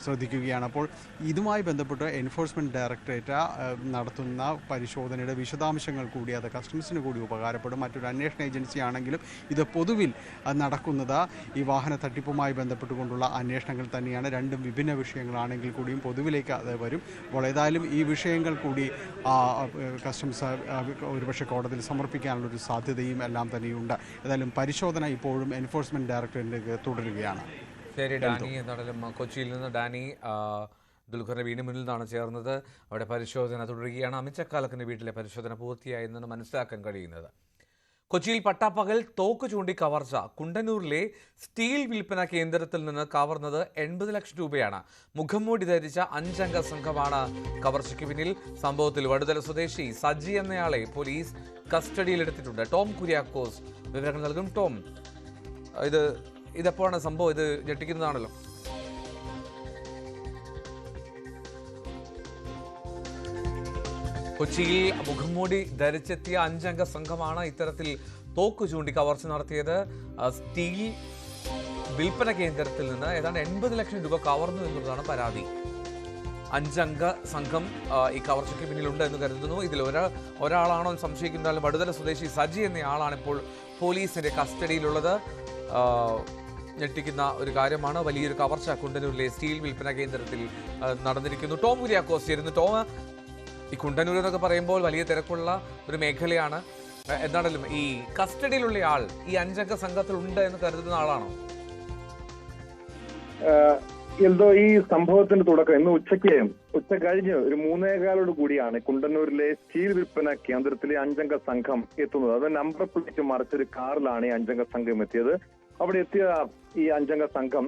[SPEAKER 14] ശ്രദ്ധിക്കുകയാണ്. അപ്പോൾ ഇതുമായി ബന്ധപ്പെട്ട് എൻഫോഴ്സ്മെൻറ്റ് ഡയറക്ടറേറ്റ് നടത്തുന്ന പരിശോധനയുടെ വിശദാംശങ്ങൾ കൂടി അത് കസ്റ്റംസിന് കൂടി ഉപകാരപ്പെടും. മറ്റൊരു അന്വേഷണ ഏജൻസി ആണെങ്കിലും ഇത് പൊതുവിൽ നടക്കുന്നത് ഈ വാഹന തട്ടിപ്പുമായി ബന്ധപ്പെട്ടുകൊണ്ടുള്ള അന്വേഷണങ്ങൾ തന്നെയാണ്. രണ്ടും വിഭിന്ന വിഷയങ്ങളാണെങ്കിൽ കൂടിയും പൊതുവിലേക്ക് അത് വരും. അപ്പോൾ ഏതായാലും ഈ വിഷയങ്ങൾ കൂടി കസ്റ്റംസ് ഒരുപക്ഷെ കോടതിയിൽ സമർപ്പിക്കാനുള്ളൊരു സാധ്യതയും എല്ലാം തന്നെയുണ്ട്. ഏതായാലും പരിശോധന ഇപ്പോഴും എൻഫോഴ്സ്മെന്റ് ഡയറക്ടറേറ്റിലേക്ക് തുടരുകയാണ്.
[SPEAKER 1] ശരി ഡാനി, എന്തായാലും കൊച്ചിയിൽ നിന്ന് ഡാനി ദുൽഖറിന്റെ വീടിന് മുന്നിൽ നിന്നാണ് ചേർന്നത്. അവിടെ പരിശോധന തുടരുകയാണ്. അമിത് ചക്കാലക്കലിന്റെ വീട്ടിലെ പരിശോധന പൂർത്തിയായി എന്നാണ് മനസ്സിലാക്കാൻ കഴിയുന്നത്. കൊച്ചിയിൽ പട്ടാപ്പകൽ തോക്ക് ചൂണ്ടി കവർച്ച. കുണ്ടന്നൂരിലെ സ്റ്റീൽ വിൽപ്പന കേന്ദ്രത്തിൽ നിന്ന് കവർന്നത് 80 ലക്ഷം രൂപയാണ്. മുഖംമൂടി ധരിച്ച 5 അംഗ സംഘമാണ് കവർച്ചയ്ക്ക് പിന്നിൽ. സംഭവത്തിൽ വടുതല സ്വദേശി സജി എന്നയാളെ പോലീസ് കസ്റ്റഡിയിലെടുത്തിട്ടുണ്ട്. ടോം കുര്യാക്കോസ് വിവരങ്ങൾ നൽകും. ടോം, ഇതെപ്പോഴാണ് സംഭവം? ഇത് ഞെട്ടിക്കുന്നതാണല്ലോ. കൊച്ചിയിൽ മുഖംമൂടി ധരിച്ചെത്തിയ 5 അംഗ സംഘമാണ് ഇത്തരത്തിൽ തോക്ക് ചൂണ്ടി കവർച്ച നടത്തിയത്. സ്റ്റീൽ വിൽപ്പന കേന്ദ്രത്തിൽ നിന്ന് ഏതാണ്ട് 80 ലക്ഷം രൂപ കവർന്നു എന്നുള്ളതാണ് പരാതി. 5 അംഗ സംഘം ഈ കവർച്ചയ്ക്ക് പിന്നിലുണ്ട് എന്ന് കരുതുന്നു. ഇതിൽ ഒരാളാണോ എന്ന് സംശയിക്കുന്നതാലും വടുതല സ്വദേശി സജി എന്നയാളാണ് ഇപ്പോൾ പോലീസിന്റെ കസ്റ്റഡിയിലുള്ളത്. ഞെട്ടിക്കുന്ന ഒരു കാര്യമാണ്. വലിയൊരു കവർച്ച കുണ്ടന്നൂരിലെ സ്റ്റീൽ വിൽപ്പന കേന്ദ്രത്തിൽ നടന്നിരിക്കുന്നു. ടോം കുര്യാക്കോസ് ചേരുന്നു. ടോം, ഈ കുണ്ടന്നൂർ എന്നൊക്കെ പറയുമ്പോൾ വലിയ തിരക്കുള്ള ഒരു മേഖലയാണ്. എന്താണെങ്കിലും ഈ കസ്റ്റഡിയിലുള്ള ആൾ ഈ 5 അംഗ സംഘത്തിൽ ഉണ്ട് എന്ന് കരുതുന്ന ആളാണോ?
[SPEAKER 15] എന്തോ ഈ സംഭവത്തിന്റെ തുടക്കം ഇന്ന് ഉച്ച കഴിഞ്ഞ് ഒരു 3:15 കൂടിയാണ് കുണ്ടന്നൂരിലെ സ്റ്റീൽ വിൽപ്പന കേന്ദ്രത്തിലെ 5 അംഗ സംഘം എത്തുന്നത്. അത് നമ്പർ പ്ലേറ്റ് മറിച്ചൊരു കാറിലാണ് ഈ 5 അംഗ സംഘം എത്തിയത്. അവിടെ എത്തിയ ഈ 5 അംഗ സംഘം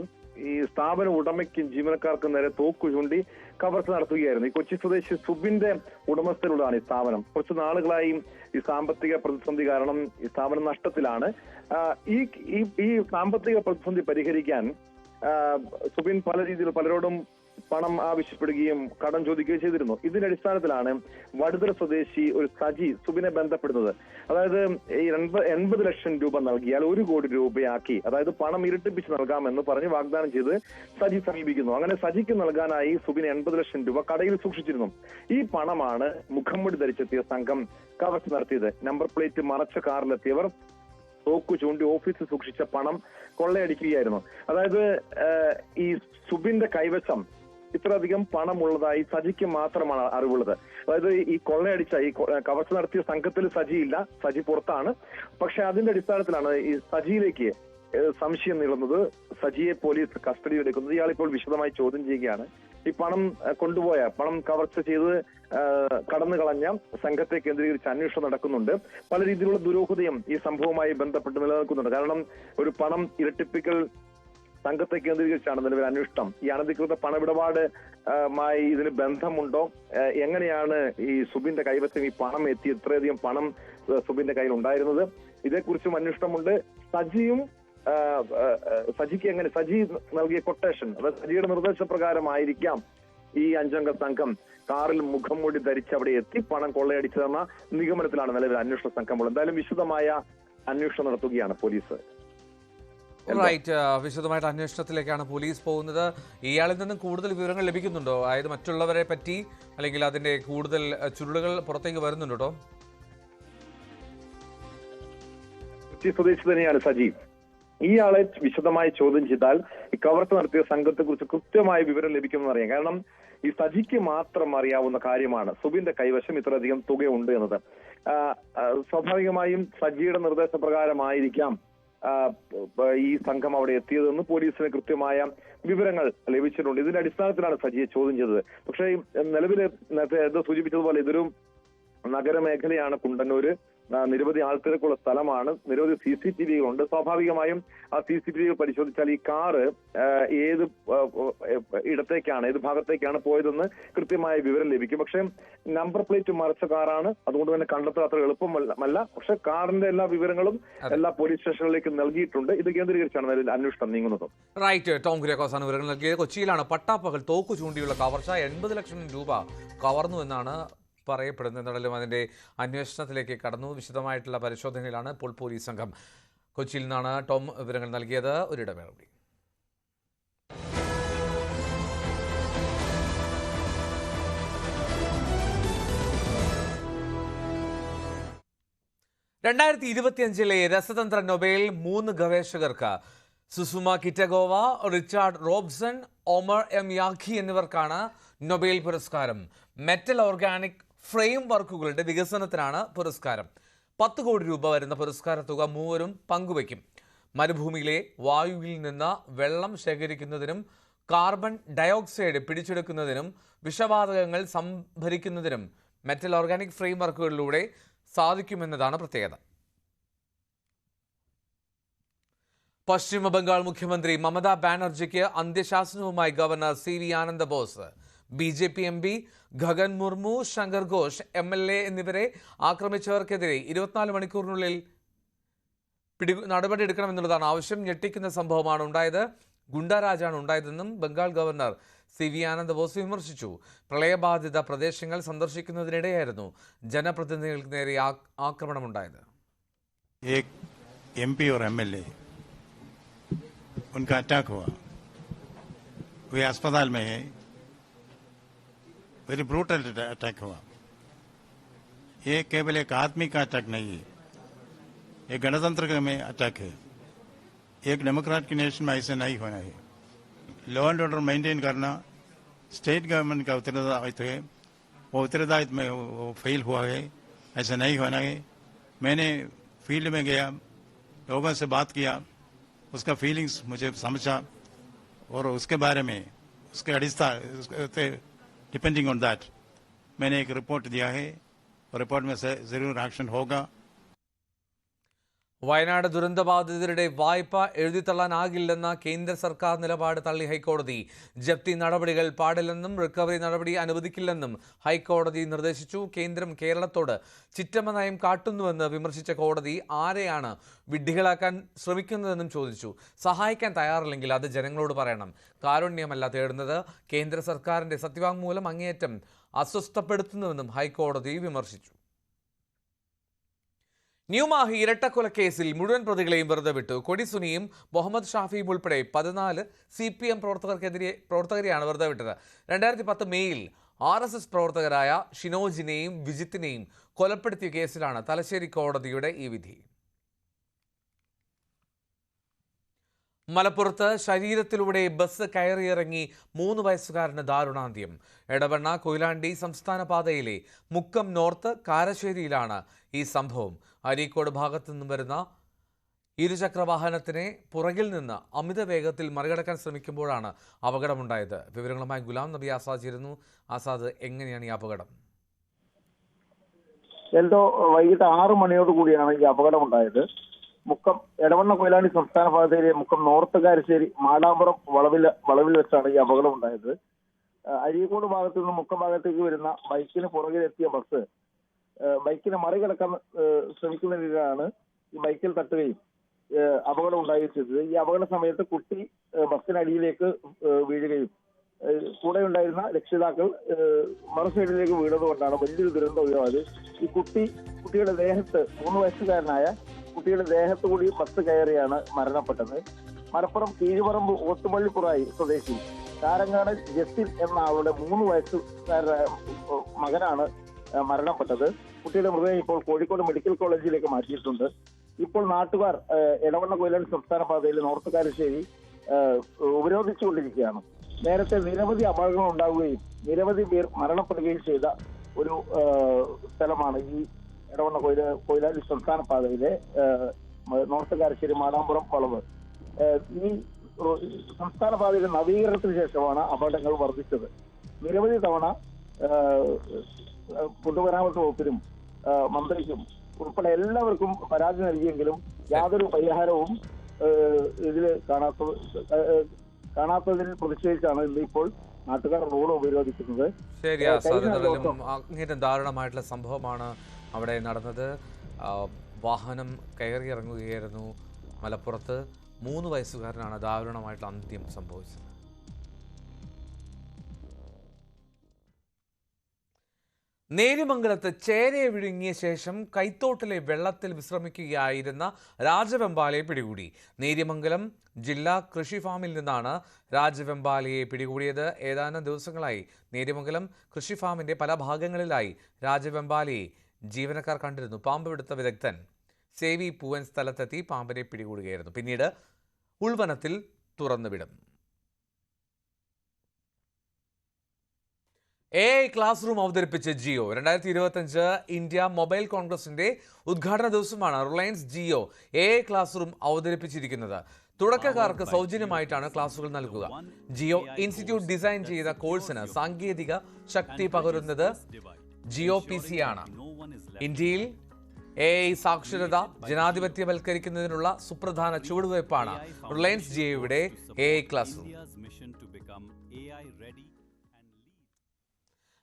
[SPEAKER 15] ഈ സ്ഥാപന ഉടമയ്ക്കും ജീവനക്കാർക്കും നേരെ തോക്കു ചൂണ്ടി കവർച്ച നടത്തുകയായിരുന്നു. ഈ കൊച്ചി സ്വദേശി സുബിന്റെ ഉടമസ്ഥയിലുള്ളതാണ് ഈ സ്ഥാപനം. കുറച്ച് നാളുകളായി ഈ സാമ്പത്തിക പ്രതിസന്ധി കാരണം ഈ സ്ഥാപനം നഷ്ടത്തിലാണ്. ഈ സാമ്പത്തിക പ്രതിസന്ധി പരിഹരിക്കാൻ സുബിൻ പല രീതിയിൽ പലരോടും പണം ആവശ്യപ്പെടുകയും കടം ചോദിക്കുകയും ചെയ്തിരുന്നു. ഇതിന്റെ അടിസ്ഥാനത്തിലാണ് വടുതല സ്വദേശി ഒരു സജി സുബിനെ ബന്ധപ്പെടുന്നത്. അതായത് ഈ 80 ലക്ഷം രൂപ നൽകിയാൽ 1 കോടി രൂപയാക്കി, അതായത് പണം ഇരട്ടിപ്പിച്ച് നൽകാമെന്ന് പറഞ്ഞ് വാഗ്ദാനം ചെയ്ത് സജി സമീപിക്കുന്നു. അങ്ങനെ സജിക്ക് നൽകാനായി സുബിന് 80 ലക്ഷം രൂപ കടയിൽ സൂക്ഷിച്ചിരുന്നു. ഈ പണമാണ് മുഖംമൂടി ധരിച്ചെത്തിയ സംഘം കവർച്ച നടത്തിയത്. നമ്പർ പ്ലേറ്റ് മറച്ച കാറിലെത്തിയവർ തോക്കു ചൂണ്ടി ഓഫീസിൽ സൂക്ഷിച്ച പണം കൊള്ളയടിക്കുകയായിരുന്നു. അതായത് ഈ സുബിന്റെ കൈവശം ഇത്രയധികം പണമുള്ളതായി സജിക്ക് മാത്രമാണ് അറിവുള്ളത്. അതായത് ഈ കൊള്ളയടിച്ച ഈ കവർച്ച നടത്തിയ സംഘത്തിൽ സജിയില്ല, സജി പുറത്താണ്. പക്ഷെ അതിന്റെ അടിസ്ഥാനത്തിലാണ് ഈ സജിയിലേക്ക് സംശയം നീളുന്നത്. സജിയെ പോലീസ് കസ്റ്റഡിയിലെടുക്കുന്നത്. ഇയാളിപ്പോൾ വിശദമായി ചോദ്യം ചെയ്യുകയാണ്. ഈ പണം കവർച്ച ചെയ്ത് കടന്നു കളഞ്ഞ സംഘത്തെ കേന്ദ്രീകരിച്ച് അന്വേഷണം നടക്കുന്നുണ്ട്. പല രീതിയിലുള്ള ദുരൂഹതയും ഈ സംഭവവുമായി ബന്ധപ്പെട്ട് നിലനിൽക്കുന്നുണ്ട്. കാരണം ഒരു പണം ഇരട്ടിപ്പിക്കൽ സംഘത്തെ കേന്ദ്രീകരിച്ചാണ് നിലവിൽ അന്വേഷണം. ഈ അനധികൃത പണമിടപാടുമായി ഇതിന് ബന്ധമുണ്ടോ? എങ്ങനെയാണ് ഈ സുബിന്റെ കൈവശം ഈ പണം എത്തി? ഇത്രയധികം പണം സുബിന്റെ കയ്യിൽ ഉണ്ടായിരുന്നത്? ഇതേക്കുറിച്ചും അന്വേഷണമുണ്ട്. സജി നൽകിയ കൊട്ടേഷൻ, അതായത് സജിയുടെ നിർദ്ദേശപ്രകാരമായിരിക്കാം ഈ 5 അംഗ സംഘം കാറിൽ മുഖംമൂടി ധരിച്ച് അവിടെ എത്തി പണം കൊള്ളയടിച്ചതെന്ന നിഗമനത്തിലാണ് നിലവിൽ അന്വേഷണ സംഘമുള്ളത്. എന്തായാലും വിശദമായ അന്വേഷണം നടത്തുകയാണ് പോലീസ്.
[SPEAKER 1] വിശദമായിട്ട് അന്വേഷണത്തിലേക്കാണ് പോലീസ് പോകുന്നത്. ഇയാളിൽ നിന്നും കൂടുതൽ വിവരങ്ങൾ ലഭിക്കുന്നുണ്ടോ? അതായത് മറ്റുള്ളവരെ പറ്റി അല്ലെങ്കിൽ അതിന്റെ കൂടുതൽ ചുരുളുകൾ പുറത്തേക്ക് വരുന്നുണ്ടോ?
[SPEAKER 15] കൊച്ചി സ്വദേശി തന്നെയാണ് സജി. ഇയാളെ വിശദമായി ചോദ്യം ചെയ്താൽ ഈ കവർച്ച നടത്തിയ സംഘത്തെ കുറിച്ച് കൃത്യമായ വിവരം ലഭിക്കുമെന്ന് അറിയാം. കാരണം ഈ സജിക്ക് മാത്രം അറിയാവുന്ന കാര്യമാണ് സുബിന്റെ കൈവശം ഇത്രയധികം തുകയുണ്ട് എന്നത്. സ്വാഭാവികമായും സജിയുടെ നിർദ്ദേശപ്രകാരമായിരിക്കാം ഈ സംഘം അവിടെ എത്തിയതെന്ന് പോലീസിന് കൃത്യമായ വിവരങ്ങൾ ലഭിച്ചിട്ടുണ്ട്. ഇതിന്റെ അടിസ്ഥാനത്തിലാണ് സജിയെ ചോദ്യം ചെയ്തത്. പക്ഷേ നിലവിൽ നേരത്തെ സൂചിപ്പിച്ചതുപോലെ ഇതൊരു നഗരമേഖലയാണ് കുണ്ടന്നൂര്. നിരവധി ആൾത്തിരക്കുള്ള സ്ഥലമാണ്. നിരവധി CCTVകളുണ്ട്. സ്വാഭാവികമായും ആ CCTV പരിശോധിച്ചാൽ ഈ കാറ് ഏത് ഇടത്തേക്കാണ്, ഏത് ഭാഗത്തേക്കാണ് പോയതെന്ന് കൃത്യമായ വിവരം ലഭിക്കും. പക്ഷെ നമ്പർ പ്ലേറ്റ് മറച്ച കാറാണ്, അതുകൊണ്ട് തന്നെ കണ്ടെത്താൻ അത്ര എളുപ്പമല്ല. പക്ഷെ കാറിന്റെ എല്ലാ വിവരങ്ങളും എല്ലാ പോലീസ് സ്റ്റേഷനുകളിലേക്ക് നൽകിയിട്ടുണ്ട്. ഇത് കേന്ദ്രീകരിച്ചാണ് അന്വേഷണം നീങ്ങുന്നത്.
[SPEAKER 1] റൈറ്റ്, ടോം കുര്യാക്കോസാണ് വിവരങ്ങൾ നൽകിയത്. കൊച്ചിയിലാണ് പട്ടാപ്പകൽ തോക്കു ചൂണ്ടിയുള്ള കവർച്ച. 80 ലക്ഷം രൂപ കവർന്നു എന്നാണ് പറയപ്പെടുന്നത്. എന്നാലും അതിൻ്റെ അന്വേഷണത്തിലേക്ക് കടന്നു. വിശദമായിട്ടുള്ള പരിശോധനയിലാണ് ഇപ്പോൾ പോലീസ് സംഘം. കൊച്ചിയിൽ നിന്നാണ് ടോം വിവരങ്ങൾ നൽകിയത്. ഒരിടവേള കൂടി. ിലെ രസതന്ത്ര നൊബേൽ 3 ഗവേഷകർക്ക് Susumu Kitagawa, Richard Robson, Omar M Yaghi എന്നിവർക്കാണ് നൊബേൽ പുരസ്കാരം. മെറ്റൽ ഓർഗാനിക് ഫ്രെയിം വർക്കുകളുടെ വികസനത്തിനാണ് പുരസ്കാരം. 10 കോടി രൂപ വരുന്ന പുരസ്കാര തുക മൂവരും പങ്കുവയ്ക്കും. മരുഭൂമിയിലെ വായുവിൽ നിന്ന് വെള്ളം ശേഖരിക്കുന്നതിനും കാർബൺ ഡയോക്സൈഡ് പിടിച്ചെടുക്കുന്നതിനും വിഷവാതകങ്ങൾ സംഭരിക്കുന്നതിനും മെറ്റൽ ഓർഗാനിക് ഫ്രെയിം വർക്കുകളിലൂടെ സാധിക്കുമെന്നതാണ് പ്രത്യേകത. പശ്ചിമ ബംഗാൾ മുഖ്യമന്ത്രി മമതാ ബാനർജിക്ക് അന്ത്യശാസനവുമായി governor CV Ananda Bose. BJP MP Gagan Murmu, Shankar Ghosh MLA എന്നിവരെ ആക്രമിച്ചവർക്കെതിരെ 24 മണിക്കൂറിനുള്ളിൽ നടപടിയെടുക്കണമെന്നുള്ളതാണ് ആവശ്യം. ഞെട്ടിക്കുന്ന സംഭവമാണ് ഉണ്ടായത്. ഗുണ്ടാരാജാണ് ഉണ്ടായതെന്നും Bengal governor CV Ananda boss വിമർശിച്ചു. പ്രളയബാധിത പ്രദേശങ്ങൾ സന്ദർശിക്കുന്നതിനിടെയായിരുന്നു ജനപ്രതിനിധികൾക്ക് നേരെ ആക്രമണമുണ്ടായത്.
[SPEAKER 16] MP और MLA उनका अटैक हुआ, वे अस्पताल में है, वेरी ब्रूटल अटैक हुआ. ये केवल एक आदमी का अटैक नहीं है, एक गणतंत्र में अटैक है. एक डेमोक्रेटिक नेशन में ऐसे नहीं होना है. लॉ एंड ऑर्डर मेंटेन करना स्टेट गवर्नमेंट का उत्तरदायित्व है, वो उत्तरदायित्व में वो फेल हुआ है, ऐसा नहीं होना है. मैंने फील्ड में गया, लोगों से बात किया, उसका फीलिंग्स मुझे समझा और उसके बारे में उसके डिपेंडिंग ऑन दैट मैंने एक रिपोर्ट दिया है और रिपोर्ट में से जरूर एक्शन होगा.
[SPEAKER 1] വയനാട് ദുരന്തബാധിതരുടെ വായ്പ എഴുതിത്തള്ളാനാകില്ലെന്ന കേന്ദ്ര സർക്കാർ നിലപാട് തള്ളി ഹൈക്കോടതി. ജപ്തി നടപടികൾ പാടില്ലെന്നും റിക്കവറി നടപടി അനുവദിക്കില്ലെന്നും ഹൈക്കോടതി നിർദ്ദേശിച്ചു. കേന്ദ്രം കേരളത്തോട് ചിറ്റമ്മ നയം കാട്ടുന്നുവെന്ന് വിമർശിച്ച കോടതി ആരെയാണ് വിഡ്ഢികളാക്കാൻ ശ്രമിക്കുന്നതെന്നും ചോദിച്ചു. സഹായിക്കാൻ തയ്യാറില്ലെങ്കിൽ അത് ജനങ്ങളോട് പറയണം. കാരുണ്യമല്ല തേടുന്നത്. കേന്ദ്ര സർക്കാരിന്റെ സത്യവാങ്മൂലം അങ്ങേയറ്റം അസ്വസ്ഥപ്പെടുത്തുന്നുവെന്നും ഹൈക്കോടതി വിമർശിച്ചു. ന്യൂമാഹി ഇരട്ടക്കൊലക്കേസിൽ മുഴുവൻ പ്രതികളെയും വെറുതെ വിട്ടു. കൊടിസുനിയും മുഹമ്മദ് ഷാഫിയും ഉൾപ്പെടെ 14 CPM പ്രവർത്തകരെയാണ് വെറുതെ വിട്ടത്. 2010 മെയ്യിൽ RSS പ്രവർത്തകരായ ഷിനോജിനെയും വിജിത്തിനെയും കൊലപ്പെടുത്തിയ കേസിലാണ് തലശ്ശേരി കോടതിയുടെ ഈ വിധി. മലപ്പുറത്ത് ശരീരത്തിലൂടെ ബസ് കയറിയിറങ്ങി 3 വയസ്സുകാരന് ദാരുണാന്ത്യം. എടവണ്ണ കൊയിലാണ്ടി സംസ്ഥാന പാതയിലെ മുക്കം നോർത്ത് കാരശ്ശേരിയിലാണ് ഈ സംഭവം. അരീക്കോട് ഭാഗത്തു നിന്നും വരുന്ന ഇരുചക്ര വാഹനത്തിനെ പുറകിൽ നിന്ന് അമിത വേഗത്തിൽ മറികടക്കാൻ ശ്രമിക്കുമ്പോഴാണ് അപകടമുണ്ടായത്. വിവരങ്ങളുമായി ഗുലാം നബി ആസാദ് ചേരുന്നു. ആസാദ്, എങ്ങനെയാണ് ഈ അപകടം?
[SPEAKER 17] എന്തോ വൈകിട്ട് 6 മണിയോടുകൂടിയാണ് ഈ അപകടമുണ്ടായത്. മുക്കം എടവണ്ണ കൊയിലാണ്ടി സംസ്ഥാന പാതയിലെ മുക്കം നോർത്ത് കാരശ്ശേരി മാടാമ്പുറം വളവിൽ വെച്ചാണ് ഈ അപകടം ഉണ്ടായത്. അരീക്കോട് ഭാഗത്തു നിന്ന് മുക്കം ഭാഗത്തേക്ക് വരുന്ന ബൈക്കിന് പുറകിലെത്തിയ ബസ് ബൈക്കിനെ മറികടക്കാൻ ശ്രമിക്കുന്നതിനാണ് ഈ ബൈക്കിൽ തട്ടുകയും അപകടം ഉണ്ടാവുകയും ചെയ്തത്. ഈ അപകട സമയത്ത് കുട്ടി ബസ്സിനടിയിലേക്ക് വീഴുകയും കൂടെ ഉണ്ടായിരുന്ന രക്ഷിതാക്കൾ മറു സൈഡിലേക്ക് വീണതുകൊണ്ടാണ് വലിയൊരു ദുരന്തം ഒഴിവായത്. ഈ കുട്ടിയുടെ ദേഹത്ത് 3 വയസ്സുകാരനായ കുട്ടിയുടെ ദേഹത്ത് കൂടി ബസ് കയറിയാണ് മരണപ്പെട്ടത്. മലപ്പുറം കീഴുപറമ്പ് ഓത്തുപള്ളിപ്പുറായി സ്വദേശി കാരങ്ങാട് ജസിൽ എന്ന ആളുടെ 3 വയസ്സുകാരനായ മകനാണ് മരണപ്പെട്ടത്. കുട്ടിയുടെ മൃതദേഹം ഇപ്പോൾ കോഴിക്കോട് മെഡിക്കൽ കോളേജിലേക്ക് മാറ്റിയിട്ടുണ്ട്. ഇപ്പോൾ നാട്ടുകാർ എടവണ്ണ കൊയിലാണ്ടി സംസ്ഥാന പാതയിൽ നോർത്ത് കാരശ്ശേരി ഉപരോധിച്ചുകൊണ്ടിരിക്കുകയാണ്. നേരത്തെ നിരവധി അപകടങ്ങൾ ഉണ്ടാവുകയും നിരവധി പേർ മരണപ്പെടുകയും ചെയ്ത ഒരു സ്ഥലമാണ് ഈ എടവണ്ണ കൊയിലാണ്ടി സംസ്ഥാന പാതയിലെ നോർത്ത് കാരശ്ശേരി മാടാമ്പുറം വളവ്. ഈ സംസ്ഥാന പാതയിലെ നവീകരണത്തിന് ശേഷമാണ് അപകടങ്ങൾ വർദ്ധിച്ചത്. നിരവധി തവണ പൊതുമരാമത്ത് വകുപ്പിനും മന്ത്രിക്കും ഉൾപ്പെടെ എല്ലാവർക്കും പരാതി നൽകിയെങ്കിലും യാതൊരു പരിഹാരവും ഇതിൽ കാണാത്തതിൽ പ്രതിഷേധിച്ചാണ് ഇന്ന് ഇപ്പോൾ നാട്ടുകാർ റോഡ് ഉപരോധിക്കുന്നത്.
[SPEAKER 1] ശരി, അങ്ങേറ്റം ദാരുണമായിട്ടുള്ള സംഭവമാണ് അവിടെ നടന്നത്. വാഹനം കയറിയിറങ്ങുകയായിരുന്നു. മലപ്പുറത്ത് 3 വയസ്സുകാരനാണ് ദാരുണമായിട്ടുള്ള അന്ത്യം സംഭവിച്ചത്. നേര്യമംഗലത്ത് ചേരയെ വിഴുങ്ങിയ ശേഷം കൈത്തോട്ടിലെ വെള്ളത്തിൽ വിശ്രമിക്കുകയായിരുന്ന രാജവെമ്പാലയെ പിടികൂടി. നേര്യമംഗലം ജില്ലാ കൃഷി ഫാമിൽ നിന്നാണ് രാജവെമ്പാലയെ പിടികൂടിയത്. ഏതാനും ദിവസങ്ങളായി നേര്യമംഗലം കൃഷി ഫാമിന്റെ പല ഭാഗങ്ങളിലായി രാജവെമ്പാലയെ ജീവനക്കാർ കണ്ടിരുന്നു. പാമ്പ് പിടുത്ത വിദഗ്ധൻ സേവി പൂവൻ സ്ഥലത്തെത്തി പാമ്പിനെ പിടികൂടുകയായിരുന്നു. പിന്നീട് ഉൾവനത്തിൽ തുറന്നുവിടും. AI ക്ലാസ് റൂം അവതരിപ്പിച്ച് ജിയോ. 2025 ഇന്ത്യ മൊബൈൽ കോൺഗ്രസിന്റെ ഉദ്ഘാടന ദിവസമാണ് Reliance Jio AI classroom അവതരിപ്പിച്ചിരിക്കുന്നത്. തുടക്കക്കാർക്ക് സൗജന്യമായിട്ടാണ് ക്ലാസുകൾ നൽകുക. ജിയോ ഇൻസ്റ്റിറ്റ്യൂട്ട് ഡിസൈൻ ചെയ്ത കോഴ്സിന് സാങ്കേതിക ശക്തി പകരുന്നത് ജിയോ PC ആണ്. ഇന്ത്യയിൽ AI സാക്ഷരത ജനാധിപത്യവൽക്കരിക്കുന്നതിനുള്ള സുപ്രധാന ചുവടുവയ്പ്പാണ് റിലയൻസ് ജിയോയുടെ AI classroom.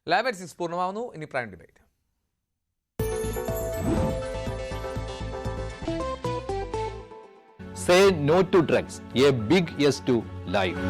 [SPEAKER 1] Live at 6 പൂർണ്ണമാവുന്നു. ഇനി prime debate.
[SPEAKER 18] Say no to drugs. A big yes to life.